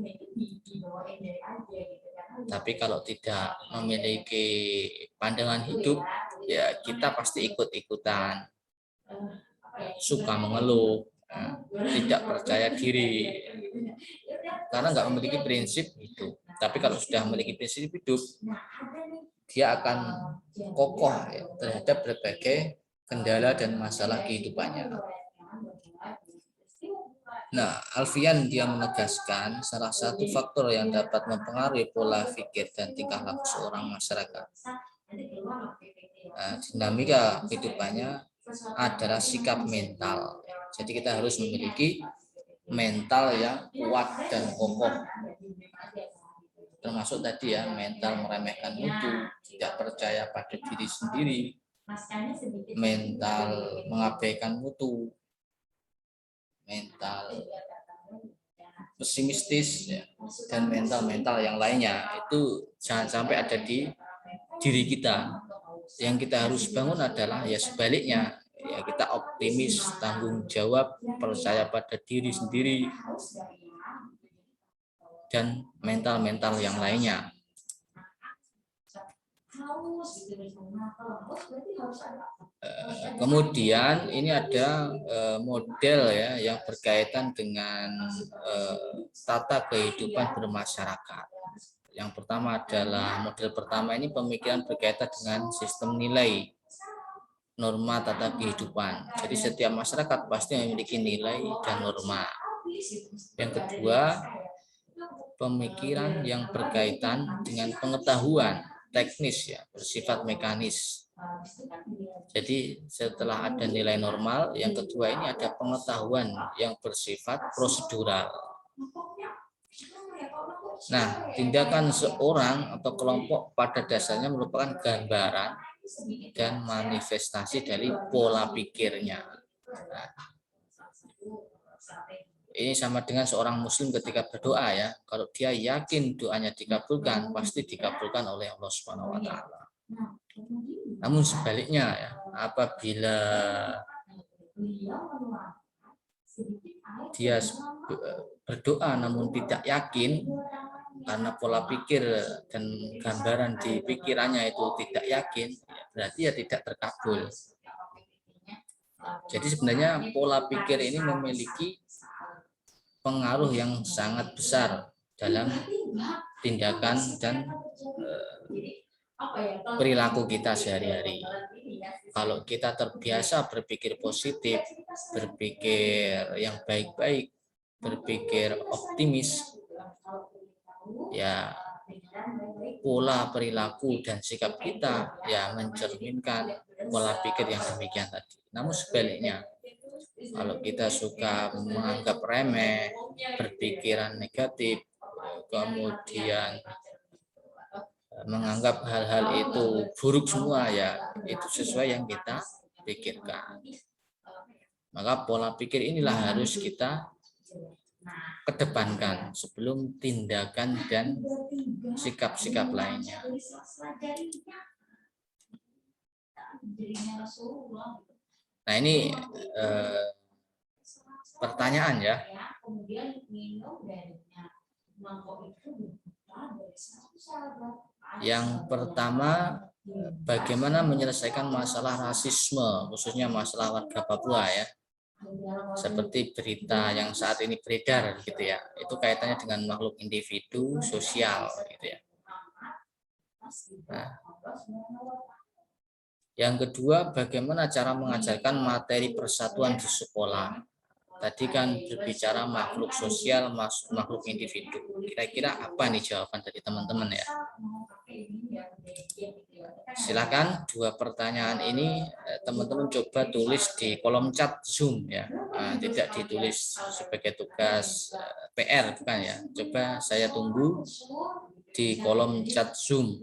Tapi kalau tidak memiliki pandangan hidup, ya kita pasti ikut-ikutan, suka mengeluh, tidak percaya diri, karena nggak memiliki prinsip hidup. Tapi kalau sudah memiliki prinsip hidup, dia akan kokoh ya, terhadap berbagai kendala dan masalah kehidupannya. Nah, Alfian dia menegaskan salah satu faktor yang dapat mempengaruhi pola pikir dan tingkah laku seorang masyarakat. Dinamika kehidupannya adalah sikap mental. Jadi kita harus memiliki mental yang kuat dan kokoh. Termasuk tadi ya, mental meremehkan mutu, tidak percaya pada diri sendiri, mental mengabaikan mutu, mental pesimistis ya, dan mental-mental yang lainnya. Itu jangan sampai ada di diri kita. Yang kita harus bangun adalah ya sebaliknya, ya kita optimis, tanggung jawab, percaya pada diri sendiri, dan mental-mental yang lainnya. Kemudian ini ada model ya yang berkaitan dengan tata kehidupan bermasyarakat. Yang pertama adalah model pertama ini pemikiran berkaitan dengan sistem nilai, norma tata kehidupan. Jadi setiap masyarakat pasti memiliki nilai dan norma. Yang kedua, pemikiran yang berkaitan dengan pengetahuan teknis ya, bersifat mekanis. Jadi setelah ada nilai normal, yang kedua ini ada pengetahuan yang bersifat prosedural. Nah, tindakan seorang atau kelompok pada dasarnya merupakan gambaran dan manifestasi dari pola pikirnya. Nah, ini sama dengan seorang muslim ketika berdoa ya. Kalau dia yakin doanya dikabulkan, pasti dikabulkan oleh Allah Subhanahu wa taala. Namun sebaliknya ya, apabila dia berdoa namun tidak yakin karena pola pikir dan gambaran di pikirannya itu tidak yakin, berarti ya tidak terkabul. Jadi sebenarnya pola pikir ini memiliki pengaruh yang sangat besar dalam tindakan dan perilaku kita sehari-hari. Kalau kita terbiasa berpikir positif, berpikir yang baik-baik, berpikir optimis, ya pola perilaku dan sikap kita ya mencerminkan pola pikir yang demikian tadi. Namun sebaliknya, kalau kita suka menganggap remeh, berpikiran negatif, kemudian menganggap hal-hal itu buruk semua, ya itu sesuai yang kita pikirkan. Maka pola pikir inilah harus kita kedepankan sebelum tindakan dan sikap-sikap lainnya. Nah ini pertanyaan ya. Yang pertama, bagaimana menyelesaikan masalah rasisme, khususnya masalah warga Papua ya. Seperti berita yang saat ini beredar gitu ya. Itu kaitannya dengan makhluk individu sosial gitu ya. Nah, yang kedua, bagaimana cara mengajarkan materi persatuan di sekolah. Tadi kan berbicara makhluk sosial, makhluk individu. Kira-kira apa nih jawaban dari teman-teman ya? Silakan dua pertanyaan ini teman-teman coba tulis di kolom chat Zoom ya. Tidak ditulis sebagai tugas PR bukan ya. Coba saya tunggu di kolom chat Zoom.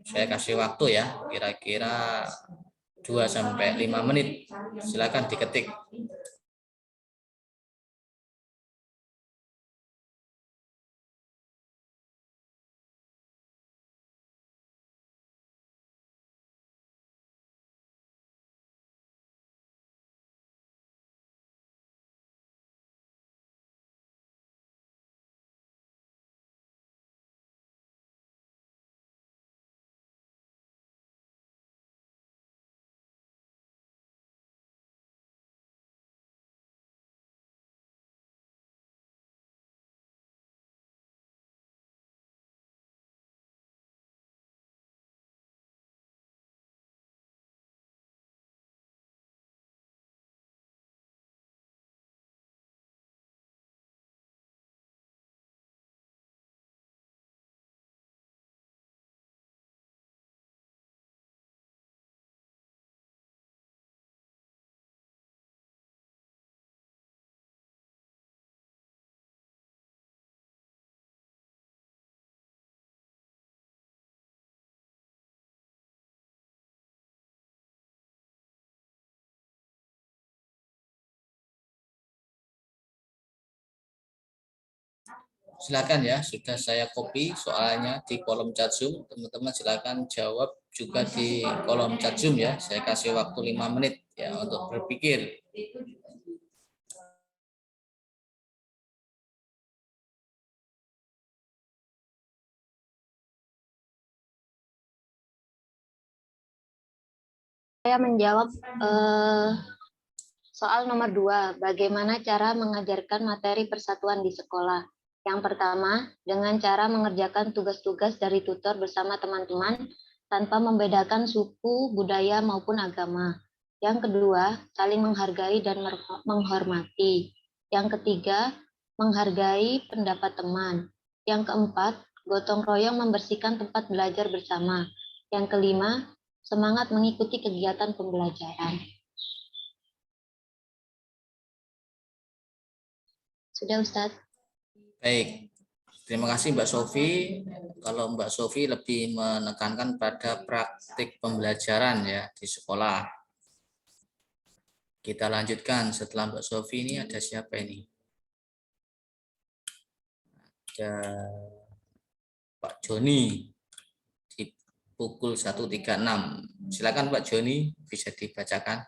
Saya kasih waktu ya, kira-kira 2-5 menit. Silakan diketik. Silakan ya, sudah saya copy soalnya di kolom chat Zoom. Teman-teman silakan jawab juga di kolom chat Zoom ya. Saya kasih waktu 5 menit ya untuk berpikir. Saya menjawab soal nomor 2, bagaimana cara mengajarkan materi persatuan di sekolah. Yang pertama, dengan cara mengerjakan tugas-tugas dari tutor bersama teman-teman tanpa membedakan suku, budaya, maupun agama. Yang kedua, saling menghargai dan menghormati. Yang ketiga, menghargai pendapat teman. Yang keempat, gotong royong membersihkan tempat belajar bersama. Yang kelima, semangat mengikuti kegiatan pembelajaran. Sudah, Ustadz. Baik, terima kasih Mbak Sofi. Kalau Mbak Sofi lebih menekankan pada praktik pembelajaran ya di sekolah. Kita lanjutkan setelah Mbak Sofi ini ada siapa ini? Ada Pak Joni di pukul 1.36. Silakan Pak Joni, bisa dibacakan.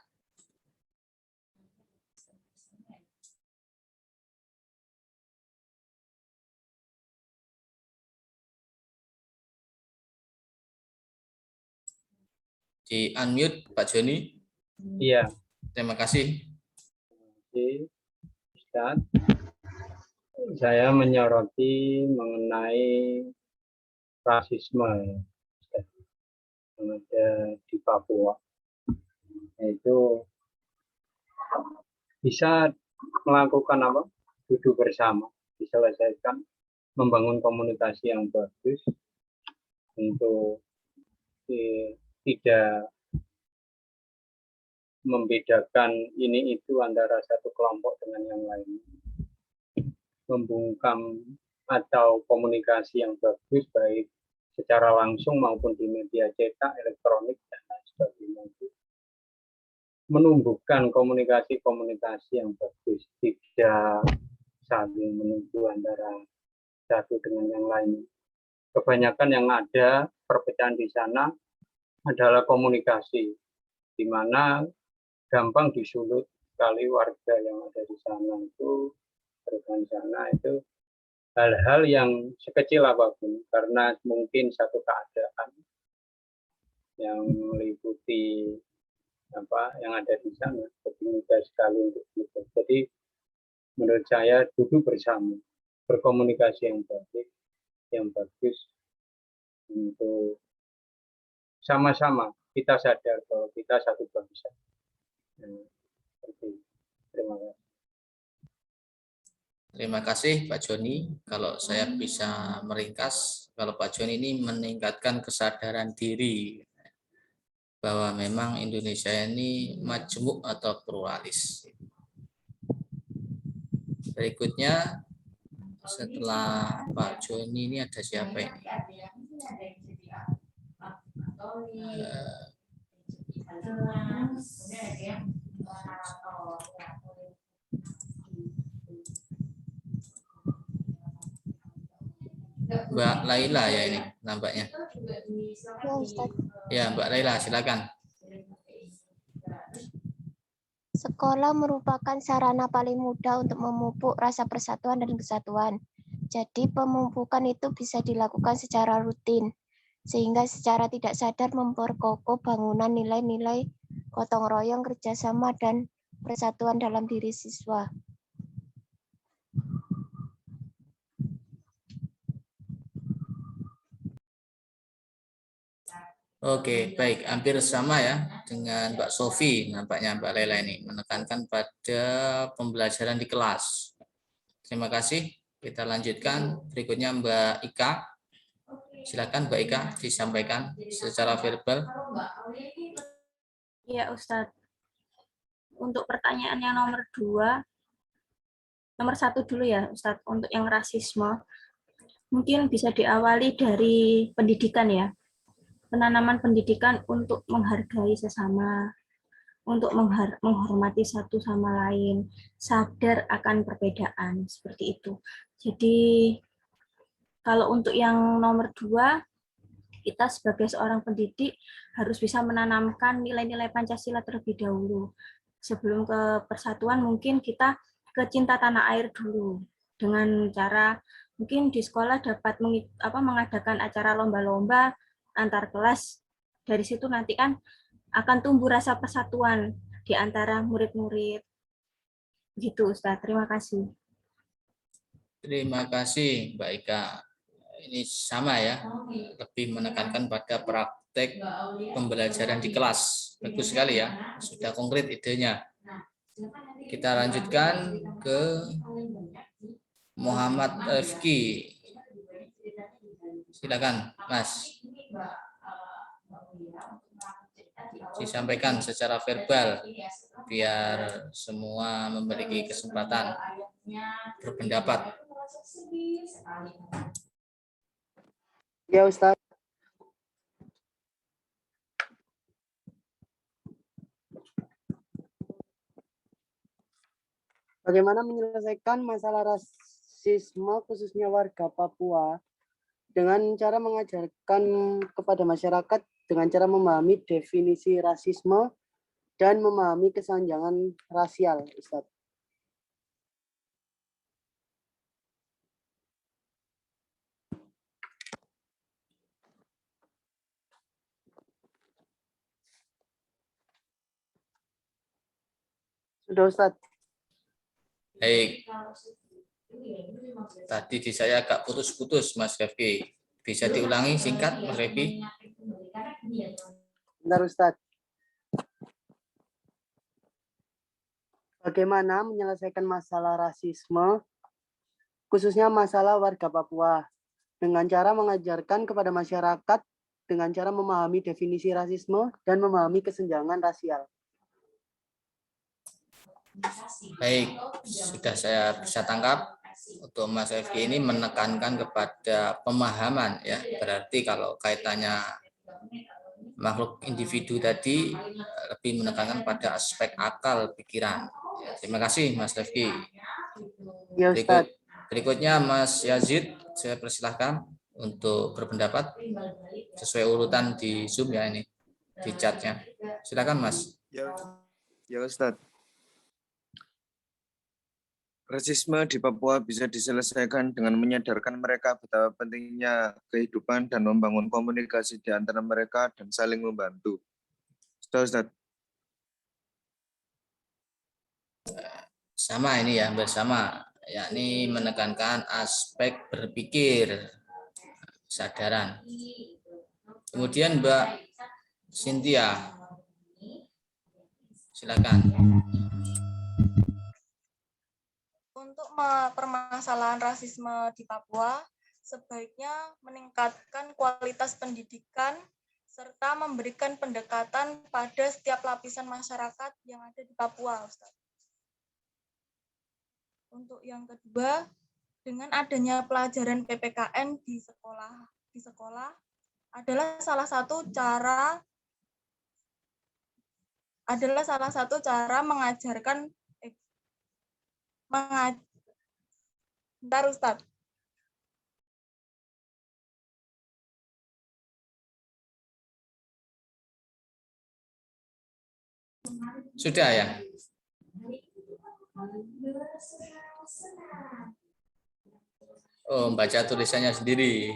Di unmute Pak Joni. Iya. Terima kasih. Oke, Ustaz. Saya menyoroti mengenai rasisme ya, Ustaz, yang ada di Papua. Yaitu bisa melakukan apa? Duduk bersama, diselesaikan, membangun komunikasi yang bagus untuk tidak membedakan ini itu antara satu kelompok dengan yang lain, membungkam atau komunikasi yang bagus baik secara langsung maupun di media cetak, elektronik dan lain sebagainya, itu menumbuhkan komunikasi-komunikasi yang bagus, tidak saling menuduh antara satu dengan yang lain. Kebanyakan yang ada perpecahan di sana adalah komunikasi, di mana gampang disulut sekali warga yang ada di sana itu, sana itu hal-hal yang sekecil apapun, karena mungkin satu keadaan yang meliputi apa yang ada di sana, lebih mudah sekali untuk kita. Jadi menurut saya duduk bersama, berkomunikasi yang baik, yang bagus untuk sama-sama kita sadar bahwa kita satu bangsa. Terima kasih. Terima kasih Pak Joni. Kalau saya bisa meringkas, kalau Pak Joni ini meningkatkan kesadaran diri bahwa memang Indonesia ini majmuk atau pluralis. Berikutnya setelah Pak Joni ini ada siapa ini? Mbak Laila ya ini nampaknya. Ya, Ustaz. Ya, Mbak Laila silakan. Sekolah merupakan sarana paling mudah untuk memupuk rasa persatuan dan kesatuan. Jadi pemupukan itu bisa dilakukan secara rutin, sehingga secara tidak sadar memperkokoh bangunan nilai-nilai gotong royong, kerjasama, dan persatuan dalam diri siswa. Oke, baik. Hampir sama ya dengan Mbak Sofi, nampaknya Mbak Lela ini menekankan pada pembelajaran di kelas. Terima kasih. Kita lanjutkan. Berikutnya Mbak Ika. Silakan Mbak Ika disampaikan secara verbal. Ya Ustadz. Untuk pertanyaan yang nomor 2, nomor 1 dulu ya Ustadz, untuk yang rasisme, mungkin bisa diawali dari pendidikan ya. Penanaman pendidikan untuk menghargai sesama, untuk menghormati satu sama lain, sadar akan perbedaan, seperti itu. Jadi Kalau untuk yang nomor 2, kita sebagai seorang pendidik harus bisa menanamkan nilai-nilai Pancasila terlebih dahulu. Sebelum ke persatuan, mungkin kita ke cinta tanah air dulu. Dengan cara mungkin di sekolah dapat mengadakan acara lomba-lomba antar kelas. Dari situ nanti kan akan tumbuh rasa persatuan di antara murid-murid. Gitu, Ustaz. Terima kasih. Terima kasih, Mbak Ika. Ini sama ya, lebih menekankan pada praktek pembelajaran di kelas. Bagus sekali ya, sudah konkret idenya. Kita lanjutkan ke Muhammad Rifki. Silakan, Mas. Disampaikan secara verbal biar semua memiliki kesempatan berpendapat. Ya, Ustaz. Bagaimana menyelesaikan masalah rasisme khususnya warga Papua dengan cara mengajarkan kepada masyarakat dengan cara memahami definisi rasisme dan memahami kesenjangan rasial, Ustaz. Sudah, Ustaz. Baik. Tadi di saya agak putus-putus, Mas Rifki. Bisa diulangi singkat, Mas Rifki? Bentar, Ustaz. Bagaimana menyelesaikan masalah rasisme, khususnya masalah warga Papua, dengan cara mengajarkan kepada masyarakat dengan cara memahami definisi rasisme dan memahami kesenjangan rasial. Baik, sudah saya bisa tangkap. Untuk Mas Rifki ini menekankan kepada pemahaman ya, berarti kalau kaitannya makhluk individu tadi lebih menekankan pada aspek akal pikiran. Ya, terima kasih Mas Rifki. Ya, Ustaz. Berikutnya Mas Yazid, saya persilahkan untuk berpendapat sesuai urutan di Zoom ya, ini di chatnya. Silakan Mas. Ya Ustaz. Rasisme di Papua bisa diselesaikan dengan menyadarkan mereka betapa pentingnya kehidupan dan membangun komunikasi di antara mereka dan saling membantu. Ustaz. Sama ini ya, bersama, yakni menekankan aspek berpikir, kesadaran. Kemudian Mbak Cynthia, silakan. Untuk permasalahan rasisme di Papua, sebaiknya meningkatkan kualitas pendidikan serta memberikan pendekatan pada setiap lapisan masyarakat yang ada di Papua, Ustaz. Untuk yang kedua, dengan adanya pelajaran PPKN di sekolah adalah salah satu cara mengajarkan Bentar, Ustaz. Sudah ya? Oh, membaca tulisannya sendiri.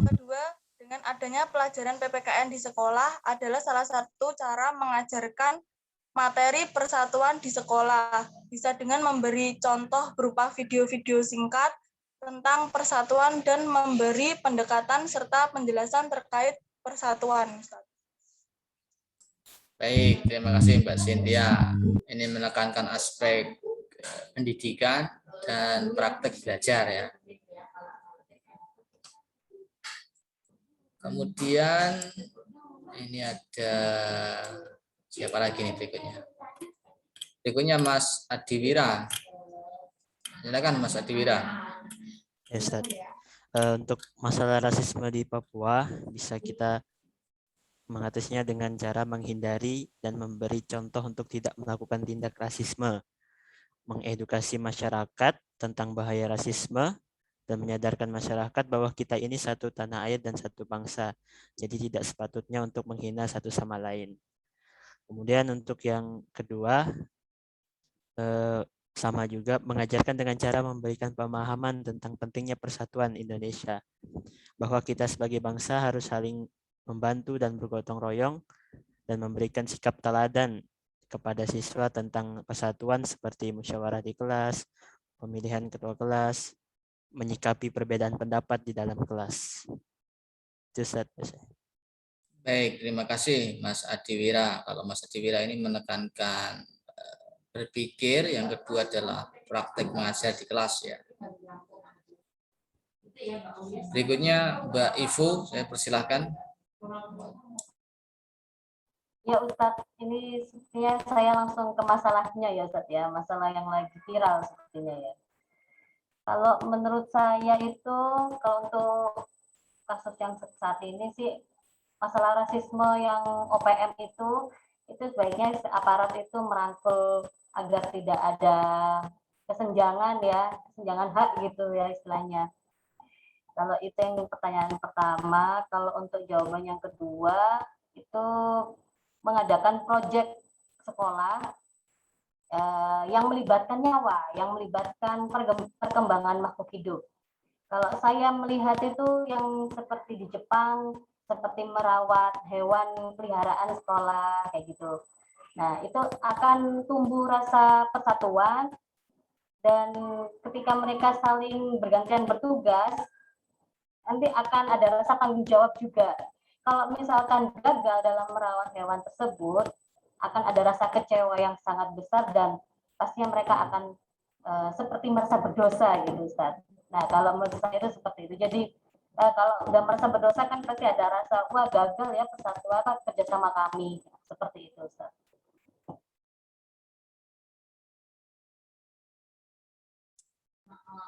Kedua, dengan adanya pelajaran PPKN di sekolah adalah salah satu cara mengajarkan materi persatuan di sekolah. Bisa dengan memberi contoh berupa video-video singkat tentang persatuan dan memberi pendekatan serta penjelasan terkait persatuan. Baik, terima kasih Mbak Cynthia. Ini menekankan aspek pendidikan dan praktek belajar ya. Kemudian ini ada siapa lagi nih berikutnya? Berikutnya Mas Adiwira. Silakan Mas Adiwira. Ya, Ustaz. Untuk masalah rasisme di Papua bisa kita mengatasinya dengan cara menghindari dan memberi contoh untuk tidak melakukan tindak rasisme. mengedukasi masyarakat tentang bahaya rasisme dan menyadarkan masyarakat bahwa kita ini satu tanah air dan satu bangsa. Jadi tidak sepatutnya untuk menghina satu sama lain. Kemudian untuk yang kedua, sama juga mengajarkan dengan cara memberikan pemahaman tentang pentingnya persatuan Indonesia. Bahwa kita sebagai bangsa harus saling membantu dan bergotong royong dan memberikan sikap teladan kepada siswa tentang persatuan seperti musyawarah di kelas, pemilihan ketua kelas, menyikapi perbedaan pendapat di dalam kelas. Itu Ustaz. Baik, terima kasih Mas Adiwira. Kalau Mas Adiwira ini menekankan berpikir, yang kedua adalah praktek mengajar di kelas ya. Berikutnya Mbak Ivo, saya persilahkan. Ya Ustadz, ini sepertinya saya langsung ke masalahnya ya Ustadz ya, masalah yang lagi viral sepertinya ya. Kalau menurut saya itu, kalau untuk kasus yang saat ini sih, masalah rasisme yang OPM itu sebaiknya aparat itu merangkul agar tidak ada kesenjangan ya, kesenjangan hak gitu ya istilahnya. Kalau itu yang pertanyaan pertama, kalau untuk jawaban yang kedua, itu mengadakan proyek sekolah yang melibatkan nyawa, yang melibatkan perkembangan makhluk hidup. Kalau saya melihat itu yang seperti di Jepang, seperti merawat hewan peliharaan sekolah, kayak gitu. Nah, itu akan tumbuh rasa persatuan, dan ketika mereka saling bergantian bertugas, nanti akan ada rasa tanggung jawab juga. Kalau misalkan gagal dalam merawat hewan tersebut, akan ada rasa kecewa yang sangat besar dan pastinya mereka akan seperti merasa berdosa gitu Ustaz. Nah, kalau menurut saya itu seperti itu. Jadi kalau udah merasa berdosa kan pasti ada rasa wah gagal ya persatuan kerjasama kami, seperti itu Ustaz.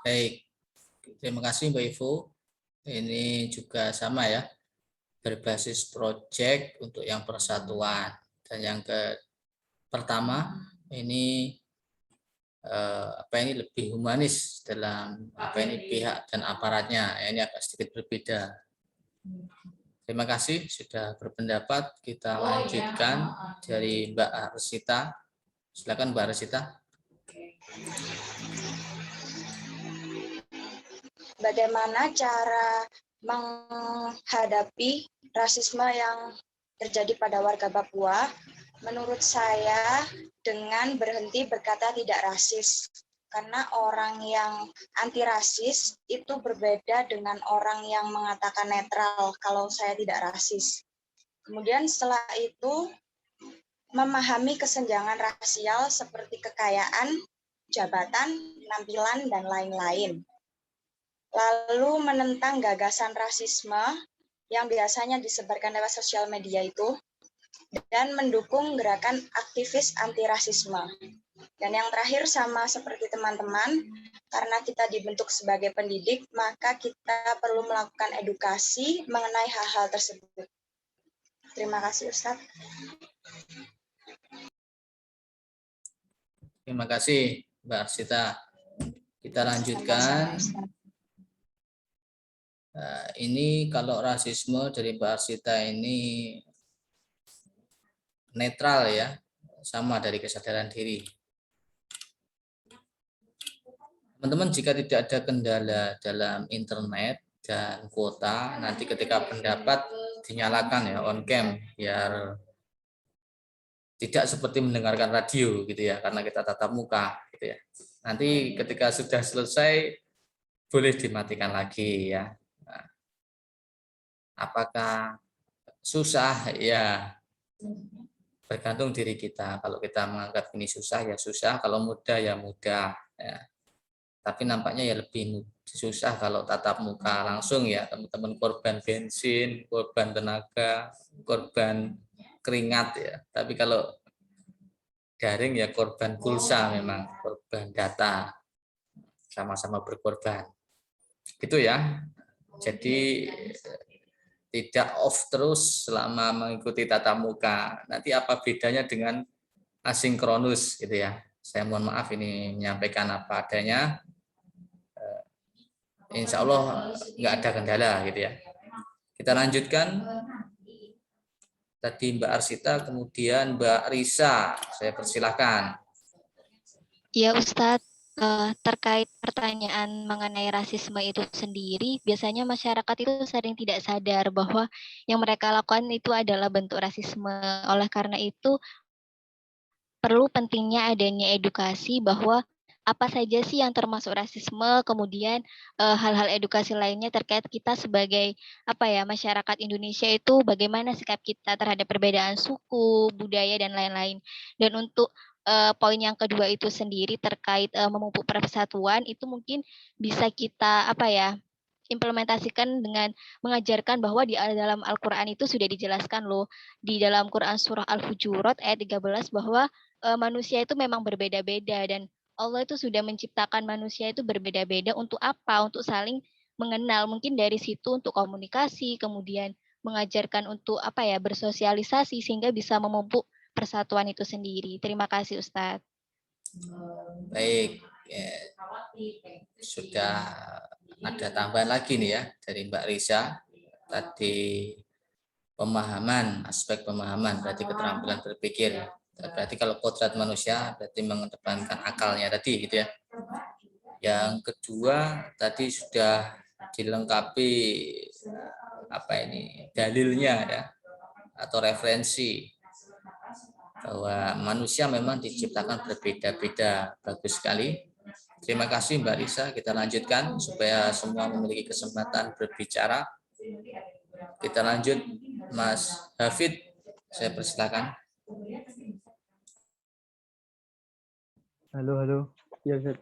Baik, terima kasih Mbak Ivo. Ini juga sama ya, berbasis proyek untuk yang persatuan. Dan yang pertama ini ini lebih humanis dalam pihak dan aparatnya. Ini agak sedikit berbeda. Terima kasih sudah berpendapat. Kita lanjutkan dari Mbak Arsita. Silakan Mbak Arsita. Bagaimana cara menghadapi rasisme yang terjadi pada warga Papua? Menurut saya dengan berhenti berkata tidak rasis. Karena orang yang anti rasis itu berbeda dengan orang yang mengatakan netral kalau saya tidak rasis. Kemudian setelah itu memahami kesenjangan rasial seperti kekayaan, jabatan, penampilan, dan lain-lain. Lalu menentang gagasan rasisme yang biasanya disebarkan lewat sosial media itu, dan mendukung gerakan aktivis anti rasisme. Dan yang terakhir sama seperti teman-teman, karena kita dibentuk sebagai pendidik, maka kita perlu melakukan edukasi mengenai hal-hal tersebut. Terima kasih Ustaz. Terima kasih Mbak Arsita. Kita lanjutkan. Ini kalau rasisme dari Mbak Arsita ini netral ya, sama dari kesadaran diri. Teman-teman, jika tidak ada kendala dalam internet dan kuota, nanti ketika pendapat dinyalakan ya on cam, biar tidak seperti mendengarkan radio gitu ya, karena kita tatap muka gitu ya. Nanti ketika sudah selesai boleh dimatikan lagi ya. Nah, apakah susah ya? Bergantung diri kita. Kalau kita menganggap ini susah ya susah, kalau mudah ya mudah. Ya. Tapi nampaknya ya lebih susah kalau tatap muka langsung ya, teman-teman, korban bensin, korban tenaga, korban keringat ya. Tapi kalau daring ya korban pulsa, memang korban data, sama-sama berkorban. Gitu ya. Jadi tidak off terus selama mengikuti tatap muka. Nanti apa bedanya dengan asinkronus gitu ya. Saya mohon maaf ini menyampaikan apa adanya. Insya Allah nggak ada kendala gitu ya. Kita lanjutkan. Tadi Mbak Arsita, kemudian Mbak Risa. Saya persilahkan. Ya Ustadz, terkait pertanyaan mengenai rasisme itu sendiri, biasanya masyarakat itu sering tidak sadar bahwa yang mereka lakukan itu adalah bentuk rasisme. Oleh karena itu, perlu pentingnya adanya edukasi bahwa apa saja sih yang termasuk rasisme, kemudian hal-hal edukasi lainnya terkait kita sebagai masyarakat Indonesia itu bagaimana sikap kita terhadap perbedaan suku, budaya dan lain-lain. Dan untuk poin yang kedua itu sendiri terkait memupuk persatuan itu mungkin bisa kita implementasikan dengan mengajarkan bahwa di dalam Al-Qur'an itu sudah dijelaskan loh di dalam Quran surah Al-Hujurat ayat 13 bahwa manusia itu memang berbeda-beda dan Allah itu sudah menciptakan manusia itu berbeda-beda untuk apa? Untuk saling mengenal. Mungkin dari situ untuk komunikasi, kemudian mengajarkan untuk bersosialisasi sehingga bisa memupuk persatuan itu sendiri. Terima kasih Ustadz. Baik, ya, sudah ada tambahan lagi nih ya dari Mbak Risa. Tadi pemahaman, aspek pemahaman berarti keterampilan berpikir. Berarti kalau kodrat manusia berarti mengedepankan akalnya tadi gitu ya. Yang kedua tadi sudah dilengkapi dalilnya ya atau referensi bahwa manusia memang diciptakan berbeda-beda. Bagus sekali. Terima kasih Mbak Risa. Kita lanjutkan supaya semua memiliki kesempatan berbicara. Kita lanjut Mas Hafid. Saya persilakan. Halo. Ya, Ustaz.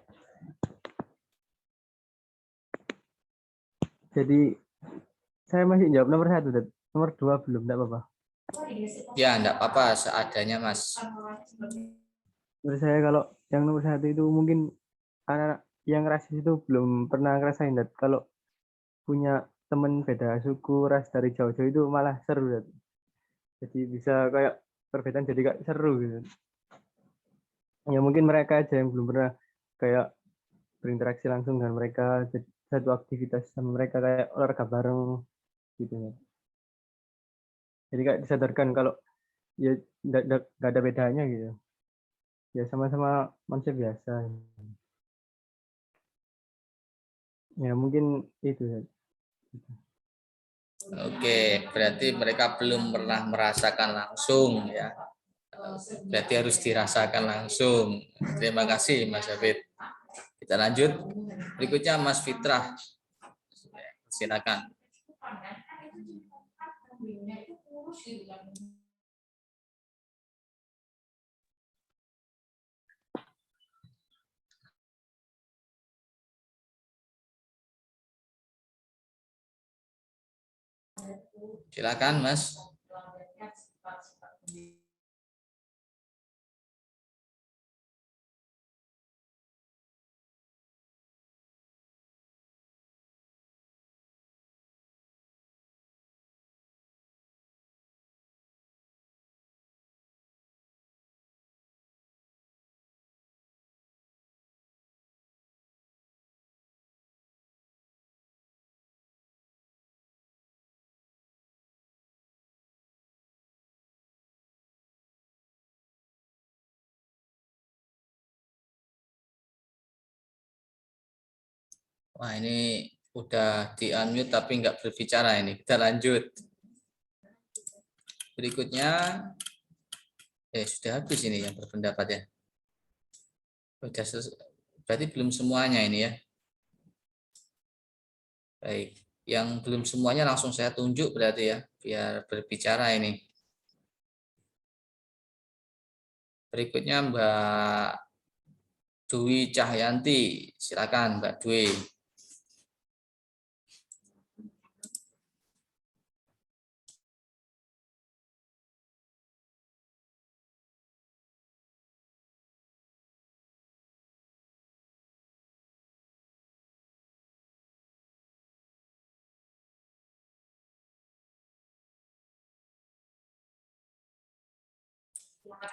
Jadi saya masih jawab nomor 1, Ustaz. Nomor 2 belum, enggak apa-apa. Ya, enggak apa-apa, seadanya, Mas. Menurut saya kalau yang nomor 1 itu mungkin anak yang rasis itu belum pernah ngerasain, Ustaz. Kalau punya teman beda suku, ras dari jauh-jauh itu malah seru, Ustaz. Jadi bisa kayak perbedaan jadi kayak seru gitu. Ya mungkin mereka aja yang belum pernah kayak berinteraksi langsung dengan mereka, jadi satu aktivitas sama mereka kayak olahraga bareng gitu ya. Jadi kayak disadarkan kalau ya nggak ada bedanya gitu. Ya sama-sama manusia biasa. Ya mungkin itu ya. Oke, berarti mereka belum pernah merasakan langsung ya. Berarti harus dirasakan langsung. Terima kasih Mas Hafid. Kita lanjut. Berikutnya Mas Fitrah. Silakan. Silakan Mas. Wah, ini udah di-unmute tapi nggak berbicara ini. Kita lanjut. Berikutnya, sudah habis ini yang berpendapat ya. Berarti belum semuanya ini ya. Baik, yang belum semuanya langsung saya tunjuk berarti ya, biar berbicara ini. Berikutnya Mbak Dwi Cahyanti. Silakan Mbak Dwi.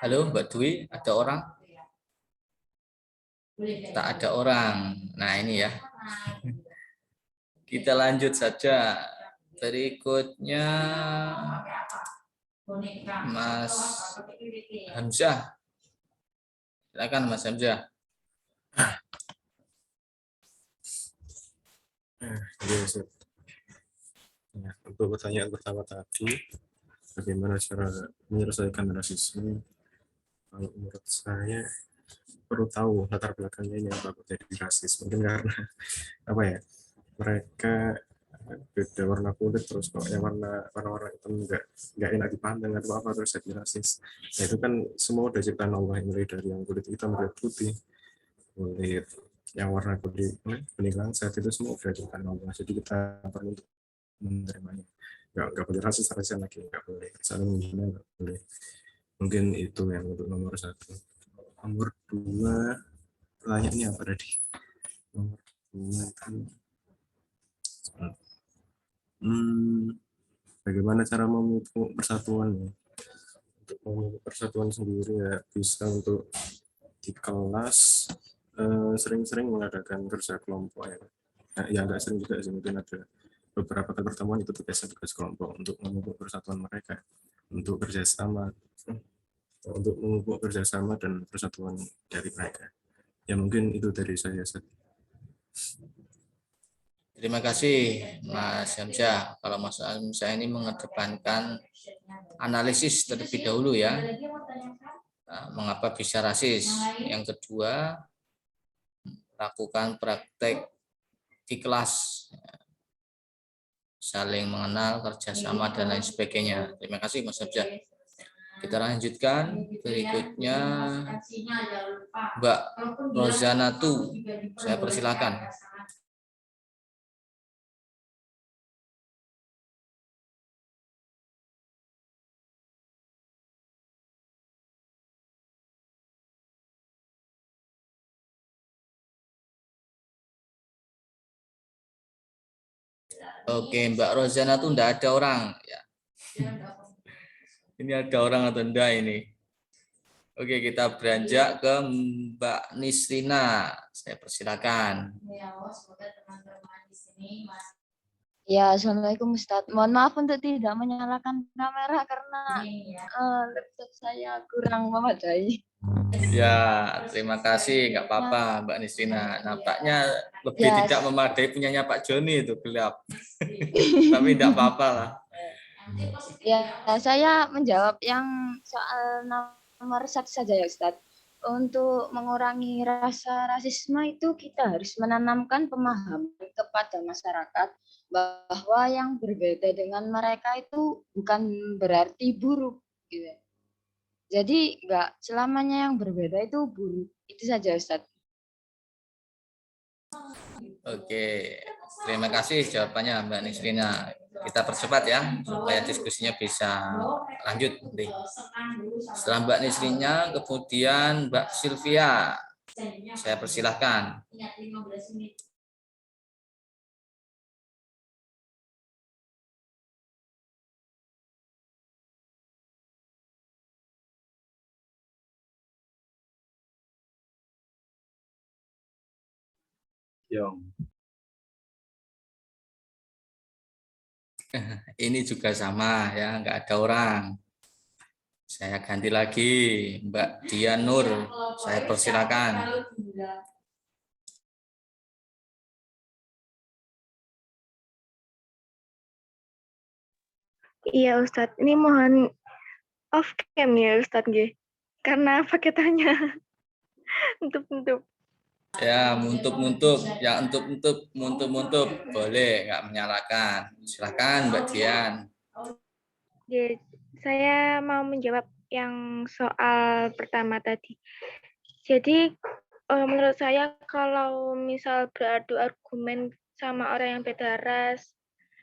Halo Mbak Dwi, ada orang? Tak ada orang. Nah ini ya. Kita lanjut saja. Berikutnya Mas Hamzah. Silakan Mas Hamzah. Ya, untuk pertanyaan pertama tadi, bagaimana cara menyelesaikan rasisme? Kalau menurut saya perlu tahu latar belakangnya yang bakal jadi rasis. Mungkin karena apa ya? Mereka beda warna kulit, terus kok yang warna hitam nggak enak dipandang atau apa, terus jadi rasis. Nah, itu kan semua udah ciptaan Allah, mulai dari yang kulit hitam, kulit putih, kulit yang warna kulit kuning langsat, itu semua udah ciptaan Allah. Jadi kita perlu menerimanya. Nggak boleh rasis lagi, nggak boleh saling menghina, nggak boleh. Mungkin itu yang untuk nomor 1. Nomor 2, pertanyaannya apa tadi? Nomor 2 itu bagaimana cara memupuk persatuan? Untuk memupuk persatuan sendiri ya bisa untuk di kelas sering-sering mengadakan kerja kelompok ya. Nah, ya nggak sering juga sih, mungkin ada beberapa pertemuan itu tugas kelompok untuk memupuk persatuan mereka, untuk kerjasama, dan persatuan dari mereka. Ya mungkin itu dari saya. Terima kasih Mas Hamzah. Kalau Mas Hamzah ini mengedepankan analisis terlebih dahulu ya. Mengapa bisa rasis? Yang kedua, lakukan praktek di kelas, saling mengenal, kerjasama dan lain sebagainya. Terima kasih Mas Hamzah. Kita lanjutkan berikutnya Mbak Rozanatu. Saya persilakan. Oke, Mbak Rozana tuh enggak ada orang ya. Ini ada orang atau enggak ini? Oke, kita beranjak ke Mbak Nisrina. Saya persilakan. Ya, Assalamualaikum Ustadz. Mohon maaf untuk tidak menyalakan kamera karena laptop saya kurang memadai. Ya, terima kasih. Enggak apa-apa, Mbak Nisrina. Nampaknya lebih tidak memadai punyanya Pak Joni itu, gelap. Tapi enggak apa-apa lah. Ya, saya menjawab yang soal nomor 1 saja ya Ustadz. Untuk mengurangi rasa rasisme itu kita harus menanamkan pemahaman kepada masyarakat bahwa yang berbeda dengan mereka itu bukan berarti buruk gitu. Jadi enggak selamanya yang berbeda itu buruk. Itu saja Ustadz. Oke, terima kasih jawabannya Mbak Nisrina. Kita percepat ya supaya diskusinya bisa lanjut nanti. Setelah Mbak Nisrina, kemudian Mbak Sylvia. Saya persilahkan. Ini juga sama ya, nggak ada orang. Saya ganti lagi, Mbak Dian Nur. Saya persilakan. Iya Ustadz, ini mohon off cam ya Ustadz G. Karena paketannya untuk Ya, muntup-muntup, ya muntup-muntup, boleh, nggak menyalakan. Silakan Mbak Dian. Ya, saya mau menjawab yang soal pertama tadi. Jadi menurut saya kalau misal beradu argumen sama orang yang beda ras,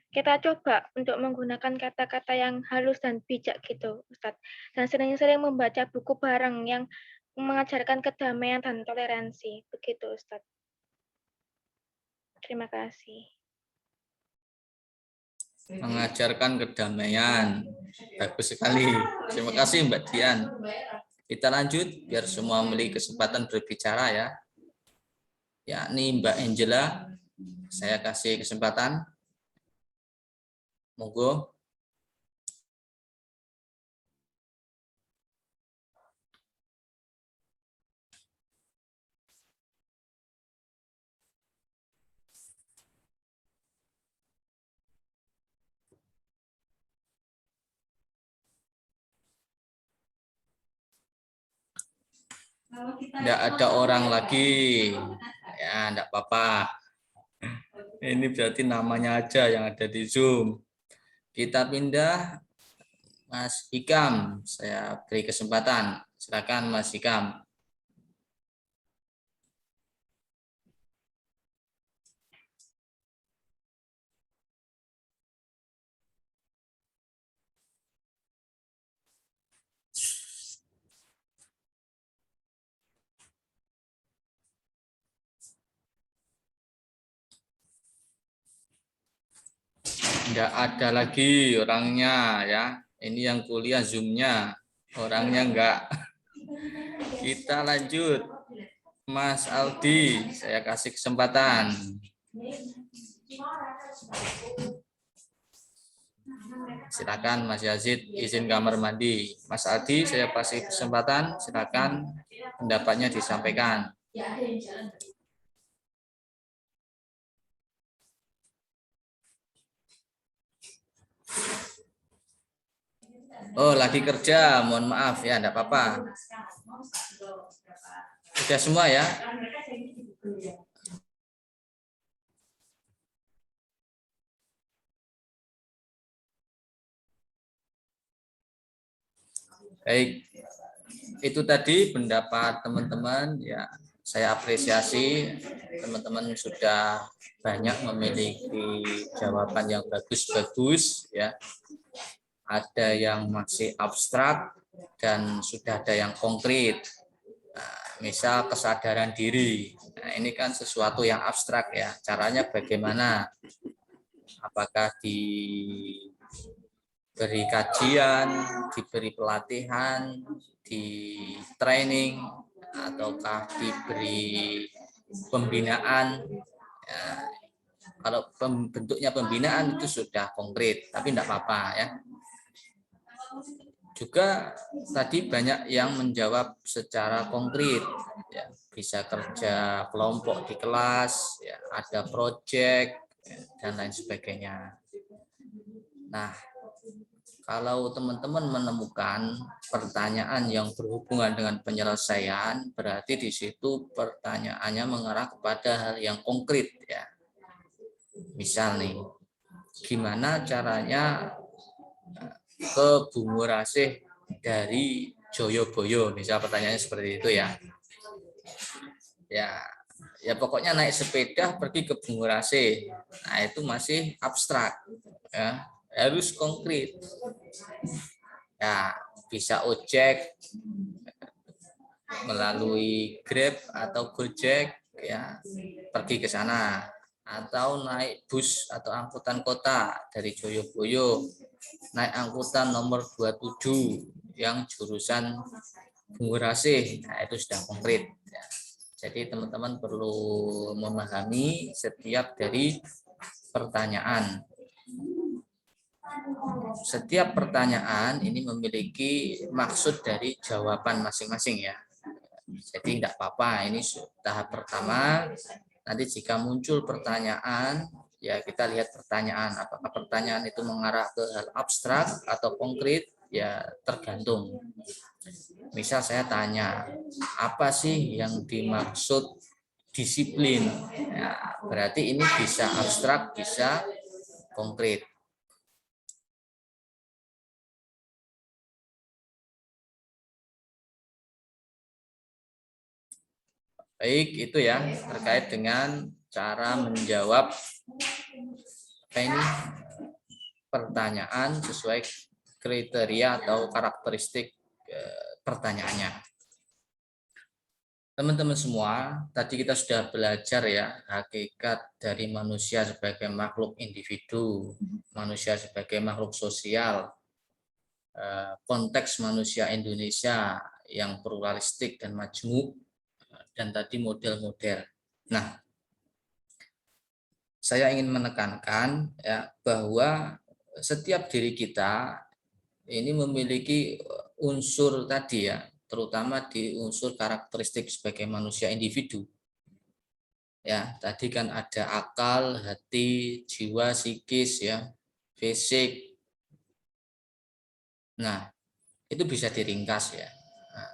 kita coba untuk menggunakan kata-kata yang halus dan bijak gitu, Ustadz. Dan sering-sering membaca buku bareng yang mengajarkan kedamaian dan toleransi. Begitu, Ustadz. Terima kasih. Mengajarkan kedamaian. Bagus sekali. Terima kasih Mbak Dian. Kita lanjut biar semua memiliki kesempatan berbicara ya. yakni Mbak Angela. Saya kasih kesempatan. Monggo. Tidak ada orang lagi. Ya, enggak apa-apa. Ini berarti namanya aja yang ada di Zoom. Kita pindah Mas Hikam. Saya beri kesempatan. Silakan Mas Hikam. Enggak ada lagi orangnya ya. Ini yang kuliah Zoom-nya. Orangnya enggak. Kita lanjut. Mas Aldi, saya kasih kesempatan. Silakan Mas Yazid, izin kamar mandi. Mas Aldi, saya kasih kesempatan. Silakan pendapatnya disampaikan. Oh, lagi kerja. Mohon maaf ya, enggak apa-apa. Sudah semua ya? Baik. Itu tadi pendapat teman-teman ya. Saya apresiasi teman-teman sudah banyak memiliki jawaban yang bagus-bagus ya. Ada yang masih abstrak dan sudah ada yang konkret. Nah, misal kesadaran diri. Nah, ini kan sesuatu yang abstrak ya. Caranya bagaimana? Apakah diberi kajian, diberi pelatihan, di training, ataukah diberi pembinaan? Ya, kalau bentuknya pembinaan itu sudah konkret, tapi tidak apa-apa ya. Juga tadi banyak yang menjawab secara konkret, ya, bisa kerja kelompok di kelas, ya, ada proyek ya, dan lain sebagainya. Nah, kalau teman-teman menemukan pertanyaan yang berhubungan dengan penyelesaian, berarti di situ pertanyaannya mengarah kepada hal yang konkret ya. Misal nih, gimana caranya ke Bungo Rasih dari Joyoboyo, misal pertanyaannya seperti itu ya. Ya pokoknya naik sepeda pergi ke Bungo Rasih. Nah, itu masih abstrak ya, harus konkret. Ya, bisa ojek melalui Grab atau Gojek ya, pergi ke sana, atau naik bus atau angkutan kota dari Joyoboyo, naik angkutan nomor 27 yang jurusan Bungo Rasih. Nah, itu sudah konkret ya. Jadi teman-teman perlu memahami setiap dari pertanyaan. Setiap pertanyaan ini memiliki maksud dari jawaban masing-masing ya. Jadi tidak apa-apa, ini tahap pertama. Nanti jika muncul pertanyaan, ya kita lihat pertanyaan. Apakah pertanyaan itu mengarah ke hal abstrak atau konkret? Ya tergantung. Misal saya tanya, apa sih yang dimaksud disiplin? Ya, berarti ini bisa abstrak, bisa konkret. Baik, itu ya terkait dengan cara menjawab pertanyaan sesuai kriteria atau karakteristik pertanyaannya. Teman-teman semua, tadi kita sudah belajar ya hakikat dari manusia sebagai makhluk individu, manusia sebagai makhluk sosial, konteks manusia Indonesia yang pluralistik dan majmuk, dan tadi model-model. Nah, saya ingin menekankan ya bahwa setiap diri kita ini memiliki unsur tadi ya, terutama di unsur karakteristik sebagai manusia individu. Ya, tadi kan ada akal, hati, jiwa, psikis ya, fisik. Nah, itu bisa diringkas ya. Nah,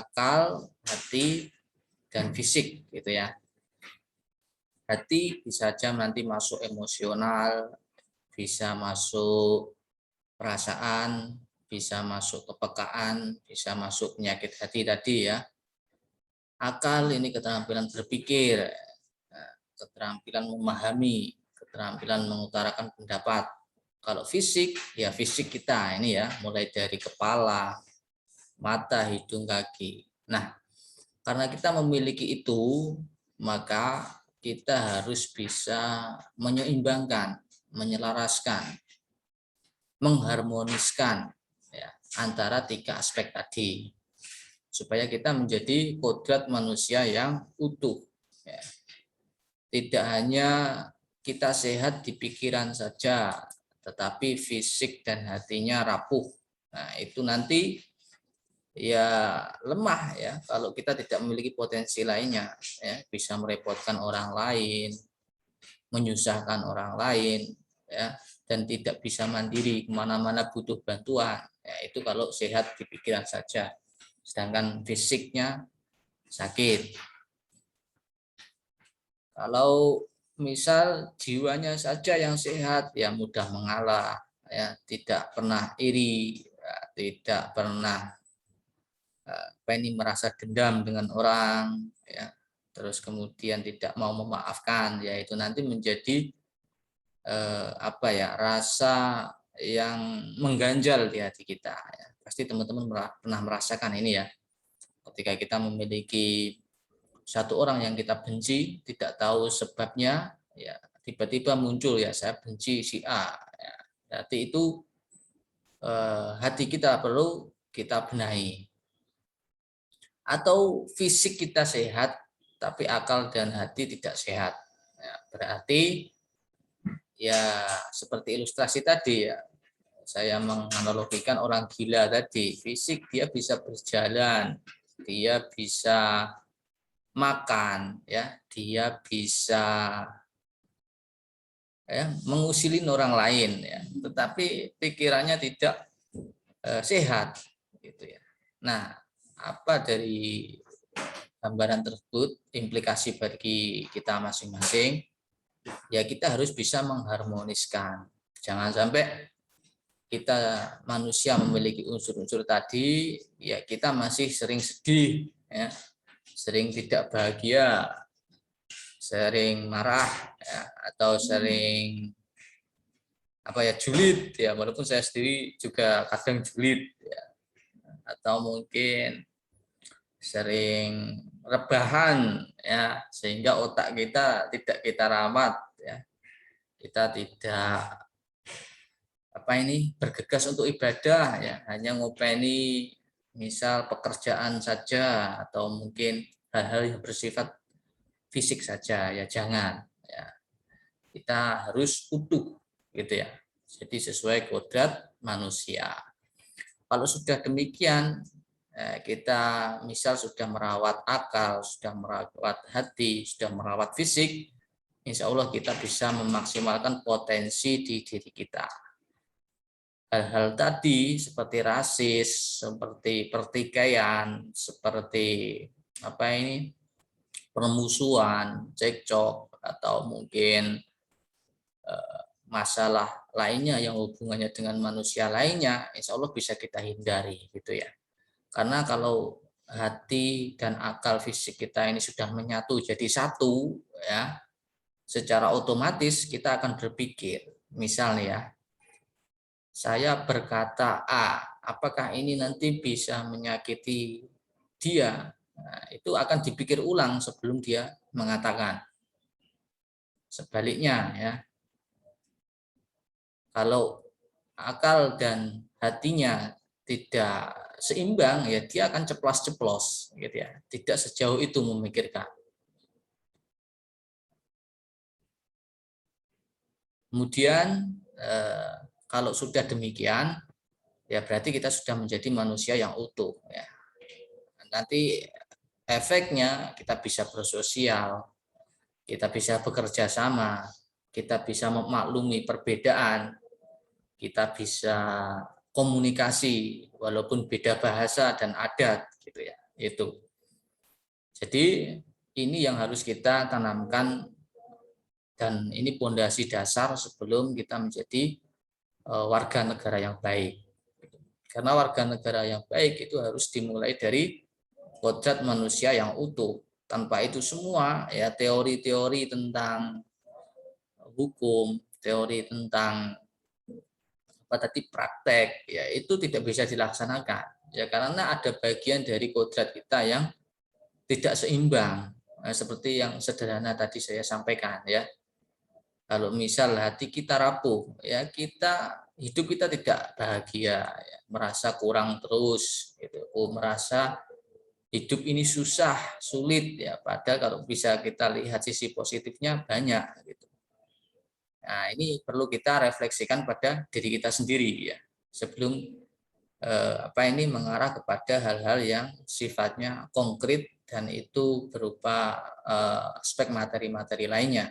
akal, hati, dan fisik gitu ya. Hati bisa saja nanti masuk emosional, bisa masuk perasaan, bisa masuk kepekaan, bisa masuk penyakit hati tadi ya. Akal ini keterampilan berpikir, keterampilan memahami, keterampilan mengutarakan pendapat. Kalau fisik, ya fisik kita ini ya, mulai dari kepala, mata, hidung, kaki. Nah, karena kita memiliki itu, maka kita harus bisa menyeimbangkan, menyelaraskan, mengharmoniskan ya, antara tiga aspek tadi supaya kita menjadi kodrat manusia yang utuh ya. Tidak hanya kita sehat di pikiran saja, tetapi fisik dan hatinya rapuh. Nah, itu nanti ya lemah ya kalau kita tidak memiliki potensi lainnya ya, bisa merepotkan orang lain, menyusahkan orang lain ya, dan tidak bisa mandiri kemana-mana butuh bantuan ya, itu kalau sehat di pikiran saja, sedangkan fisiknya sakit. Kalau misal jiwanya saja yang sehat ya mudah mengalah ya, tidak pernah iri ya, tidak pernah ini merasa dendam dengan orang ya, terus kemudian tidak mau memaafkan ya, itu nanti menjadi apa ya, rasa yang mengganjal di hati kita ya. Pasti teman-teman pernah merasakan ini ya, ketika kita memiliki satu orang yang kita benci, tidak tahu sebabnya ya, tiba-tiba muncul ya saya benci si A ya. Berarti itu hati kita perlu kita benahi. Atau fisik kita sehat tapi akal dan hati tidak sehat ya, berarti ya seperti ilustrasi tadi ya, saya menganalogikan orang gila tadi. Fisik dia bisa berjalan, dia bisa makan ya, dia bisa ya mengusilin orang lain ya, tetapi pikirannya tidak sehat gitu ya. Nah, apa dari gambaran tersebut implikasi bagi kita masing-masing? Ya kita harus bisa mengharmoniskan. Jangan sampai kita manusia memiliki unsur-unsur tadi, ya kita masih sering sedih, ya, sering tidak bahagia, sering marah, ya, atau sering apa ya, julid ya, walaupun saya sendiri juga kadang julid ya, atau mungkin sering rebahan ya, sehingga otak kita tidak kita rawat ya, kita tidak bergegas untuk ibadah ya, hanya ngopeni misal pekerjaan saja atau mungkin hal-hal yang bersifat fisik saja ya, jangan ya, kita harus utuh gitu ya, jadi sesuai kodrat manusia. Kalau sudah demikian, kita misal sudah merawat akal, sudah merawat hati, sudah merawat fisik, insya Allah kita bisa memaksimalkan potensi di diri kita. Hal-hal tadi seperti rasis, seperti pertikaian, seperti permusuhan, cekcok, atau mungkin masalah lainnya yang hubungannya dengan manusia lainnya, insya Allah bisa kita hindari gitu ya. Karena kalau hati dan akal fisik kita ini sudah menyatu jadi satu ya, secara otomatis kita akan berpikir, misalnya ya, saya berkata A, apakah ini nanti bisa menyakiti dia? Nah, itu akan dipikir ulang sebelum dia mengatakan. Sebaliknya ya, kalau akal dan hatinya tidak seimbang ya, dia akan ceplas-ceplos gitu ya, tidak sejauh itu memikirkan. Kemudian kalau sudah demikian, ya berarti kita sudah menjadi manusia yang utuh. Ya. Nanti efeknya kita bisa bersosial, kita bisa bekerja sama, kita bisa memaklumi perbedaan, kita bisa komunikasi walaupun beda bahasa dan adat, gitu ya. Itu. Jadi ini yang harus kita tanamkan, dan ini pondasi dasar sebelum kita menjadi warga negara yang baik. Karena warga negara yang baik itu harus dimulai dari kodrat manusia yang utuh. Tanpa itu semua, ya teori-teori tentang hukum, teori tentang apa tadi praktek, ya itu tidak bisa dilaksanakan. Ya karena ada bagian dari kodrat kita yang tidak seimbang, seperti yang sederhana tadi saya sampaikan ya. Kalau misal hati kita rapuh, ya hidup kita tidak bahagia, ya, merasa kurang terus, gitu. Merasa hidup ini susah, sulit ya. Padahal kalau bisa kita lihat sisi positifnya banyak, gitu. Nah ini perlu kita refleksikan pada diri kita sendiri ya, sebelum mengarah kepada hal-hal yang sifatnya konkret dan itu berupa aspek materi-materi lainnya.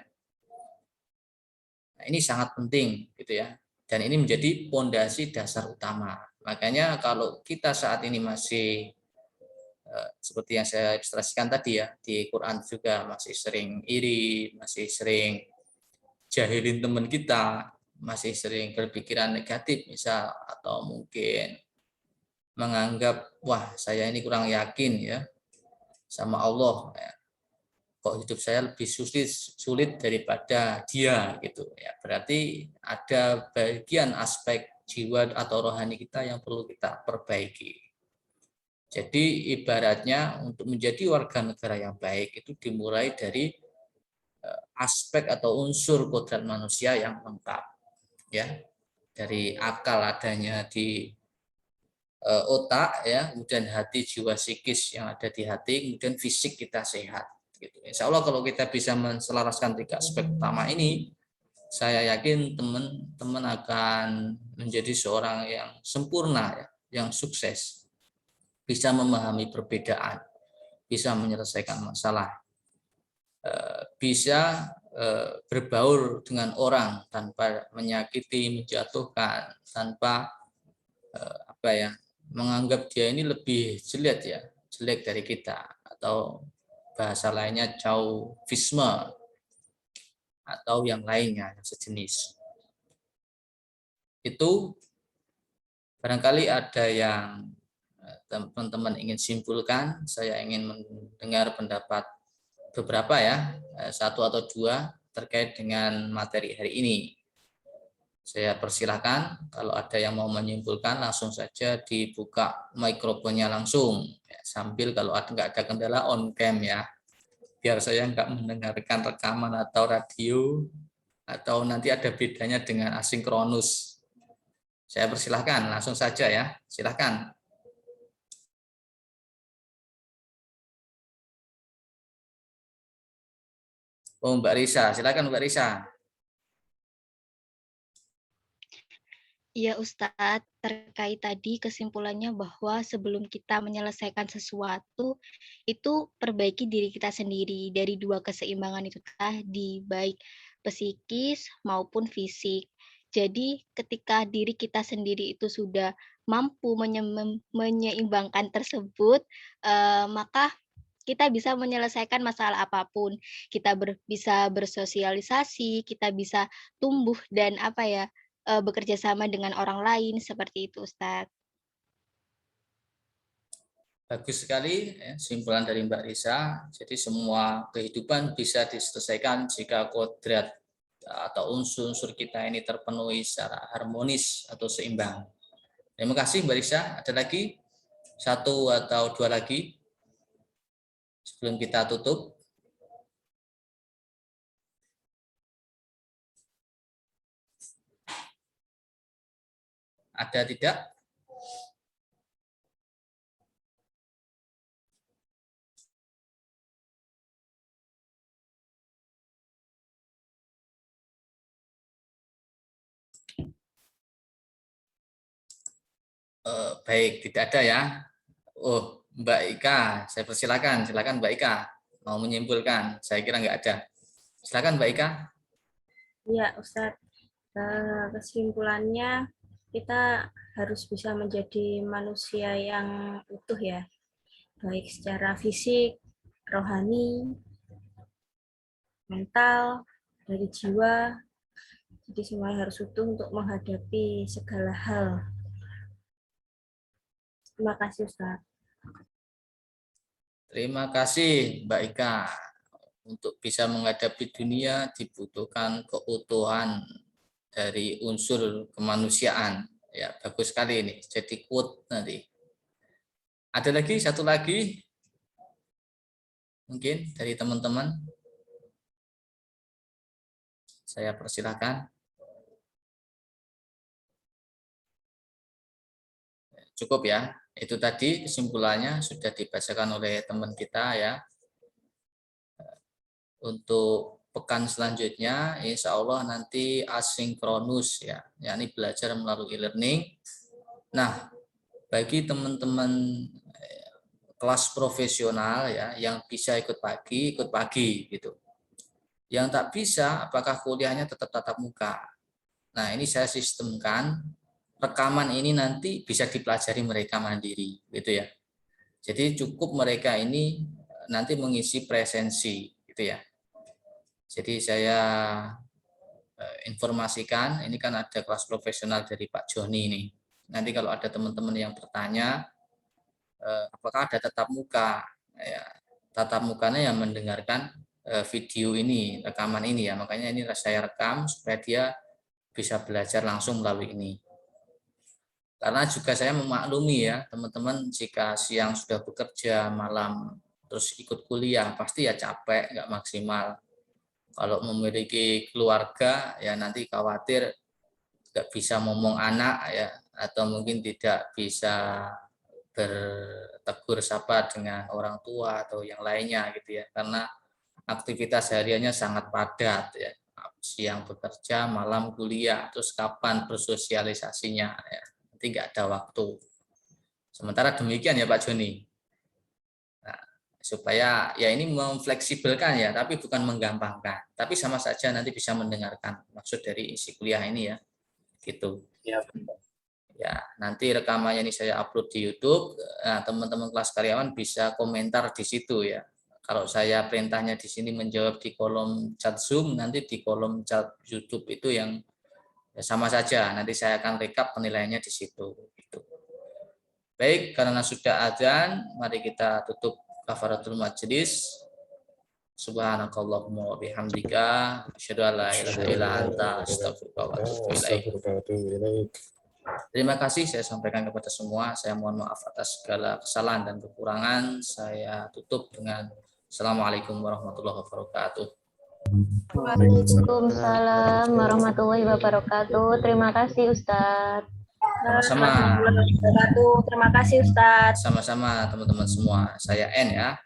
Nah, ini sangat penting gitu ya. Dan ini menjadi pondasi dasar utama. Makanya kalau kita saat ini masih seperti yang saya ilustrasikan tadi ya, di Quran juga masih sering iri, masih sering jahilin teman kita, masih sering berpikiran negatif misal, atau mungkin menganggap wah saya ini kurang yakin ya sama Allah ya. Kok hidup saya lebih sulit daripada dia gitu ya, berarti ada bagian aspek jiwa atau rohani kita yang perlu kita perbaiki. Jadi ibaratnya untuk menjadi warga negara yang baik itu dimulai dari aspek atau unsur kodrat manusia yang lengkap ya, dari akal adanya di otak ya, kemudian hati, jiwa, psikis yang ada di hati, kemudian fisik kita sehat. Gitu. Insya Allah kalau kita bisa menselaraskan tiga aspek utama ini, saya yakin teman-teman akan menjadi seorang yang sempurna, ya, yang sukses, bisa memahami perbedaan, bisa menyelesaikan masalah, bisa berbaur dengan orang tanpa menyakiti, menjatuhkan, tanpa menganggap dia ini lebih jelek dari kita, atau bahasa lainnya chauvinisme atau yang lainnya yang sejenis. Itu barangkali ada yang teman-teman ingin simpulkan. Saya ingin mendengar pendapat beberapa ya, satu atau dua terkait dengan materi hari ini. Saya persilahkan kalau ada yang mau menyimpulkan langsung saja dibuka mikrofonnya langsung ya, sambil kalau nggak ada kendala on cam ya, biar saya nggak mendengarkan rekaman atau radio atau nanti ada bedanya dengan asinkronus. Saya persilahkan langsung saja ya, silahkan. Oh Mbak Risa, silakan Mbak Risa. Ya Ustadz, terkait tadi kesimpulannya bahwa sebelum kita menyelesaikan sesuatu, itu perbaiki diri kita sendiri dari dua keseimbangan itu tadi, baik psikis maupun fisik. Jadi ketika diri kita sendiri itu sudah mampu menyeimbangkan tersebut, maka kita bisa menyelesaikan masalah apapun. Kita bisa bersosialisasi, kita bisa tumbuh dan bekerja sama dengan orang lain seperti itu, Ustadz. Bagus sekali ya, simpulan dari Mbak Risa. Jadi semua kehidupan bisa diselesaikan jika kodrat atau unsur-unsur kita ini terpenuhi secara harmonis atau seimbang. Terima kasih Mbak Risa. Ada lagi satu atau dua lagi sebelum kita tutup. Ada tidak? Baik, tidak ada ya. Oh, Mbak Ika, saya persilakan. Silakan Mbak Ika mau menyimpulkan. Saya kira nggak ada. Silakan Mbak Ika. Iya, Ustadz. Kesimpulannya kita harus bisa menjadi manusia yang utuh ya, baik secara fisik, rohani, mental, dari jiwa. Jadi semuanya harus utuh untuk menghadapi segala hal. Terima kasih, Ustaz. Terima kasih Mbak Ika. Untuk bisa menghadapi dunia dibutuhkan keutuhan dari unsur kemanusiaan. Ya, bagus sekali ini. Jadi quote nanti. Ada lagi, satu lagi? Mungkin dari teman-teman. Saya persilahkan. Cukup ya. Itu tadi kesimpulannya sudah dibacakan oleh teman kita ya. Untuk pekan selanjutnya, insya Allah nanti asinkronus ya, yakni belajar melalui e-learning. Nah, bagi teman-teman kelas profesional ya, yang bisa ikut pagi gitu. Yang tak bisa, apakah kuliahnya tetap tatap muka? Nah, ini saya sistemkan rekaman ini nanti bisa dipelajari mereka mandiri, gitu ya. Jadi cukup mereka ini nanti mengisi presensi, gitu ya. Jadi saya informasikan, ini kan ada kelas profesional dari Pak Joni ini. Nanti kalau ada teman-teman yang bertanya, apakah ada tatap muka? Ya, tatap mukanya yang mendengarkan video ini, rekaman ini ya. Makanya ini saya rekam supaya dia bisa belajar langsung melalui ini. Karena juga saya memaklumi ya, teman-teman jika siang sudah bekerja, malam terus ikut kuliah, pasti ya capek, nggak maksimal. Kalau memiliki keluarga ya nanti khawatir nggak bisa ngomong anak ya, atau mungkin tidak bisa bertegur sapa dengan orang tua atau yang lainnya gitu ya, karena aktivitas hariannya sangat padat ya, siang bekerja, malam kuliah, terus kapan bersosialisasinya ya, nanti nggak ada waktu. Sementara demikian ya Pak Joni. Supaya ya ini memfleksibelkan ya, tapi bukan menggampangkan, tapi sama saja nanti bisa mendengarkan maksud dari isi kuliah ini ya, gitu. Ya, nanti rekamannya ini saya upload di YouTube. Nah, teman-teman kelas karyawan bisa komentar di situ ya. Kalau saya perintahnya di sini menjawab di kolom chat Zoom, nanti di kolom chat YouTube itu yang ya sama saja. Nanti saya akan rekap penilaiannya di situ. Gitu. Baik, karena sudah azan, mari kita tutup kafaratul majlis. Subhanakallahumma wa bihamdika asyhadu an la ilaha illa anta astaghfiruka wa atubu ilaik. Terima kasih saya sampaikan kepada semua. Saya mohon maaf atas segala kesalahan dan kekurangan. Saya tutup dengan Assalamualaikum warahmatullahi wabarakatuh. Waalaikumsalam warahmatullahi wabarakatuh. Terima kasih Ustadz. Sama-sama. Terima kasih Ustadz. Sama-sama teman-teman semua. Saya N ya.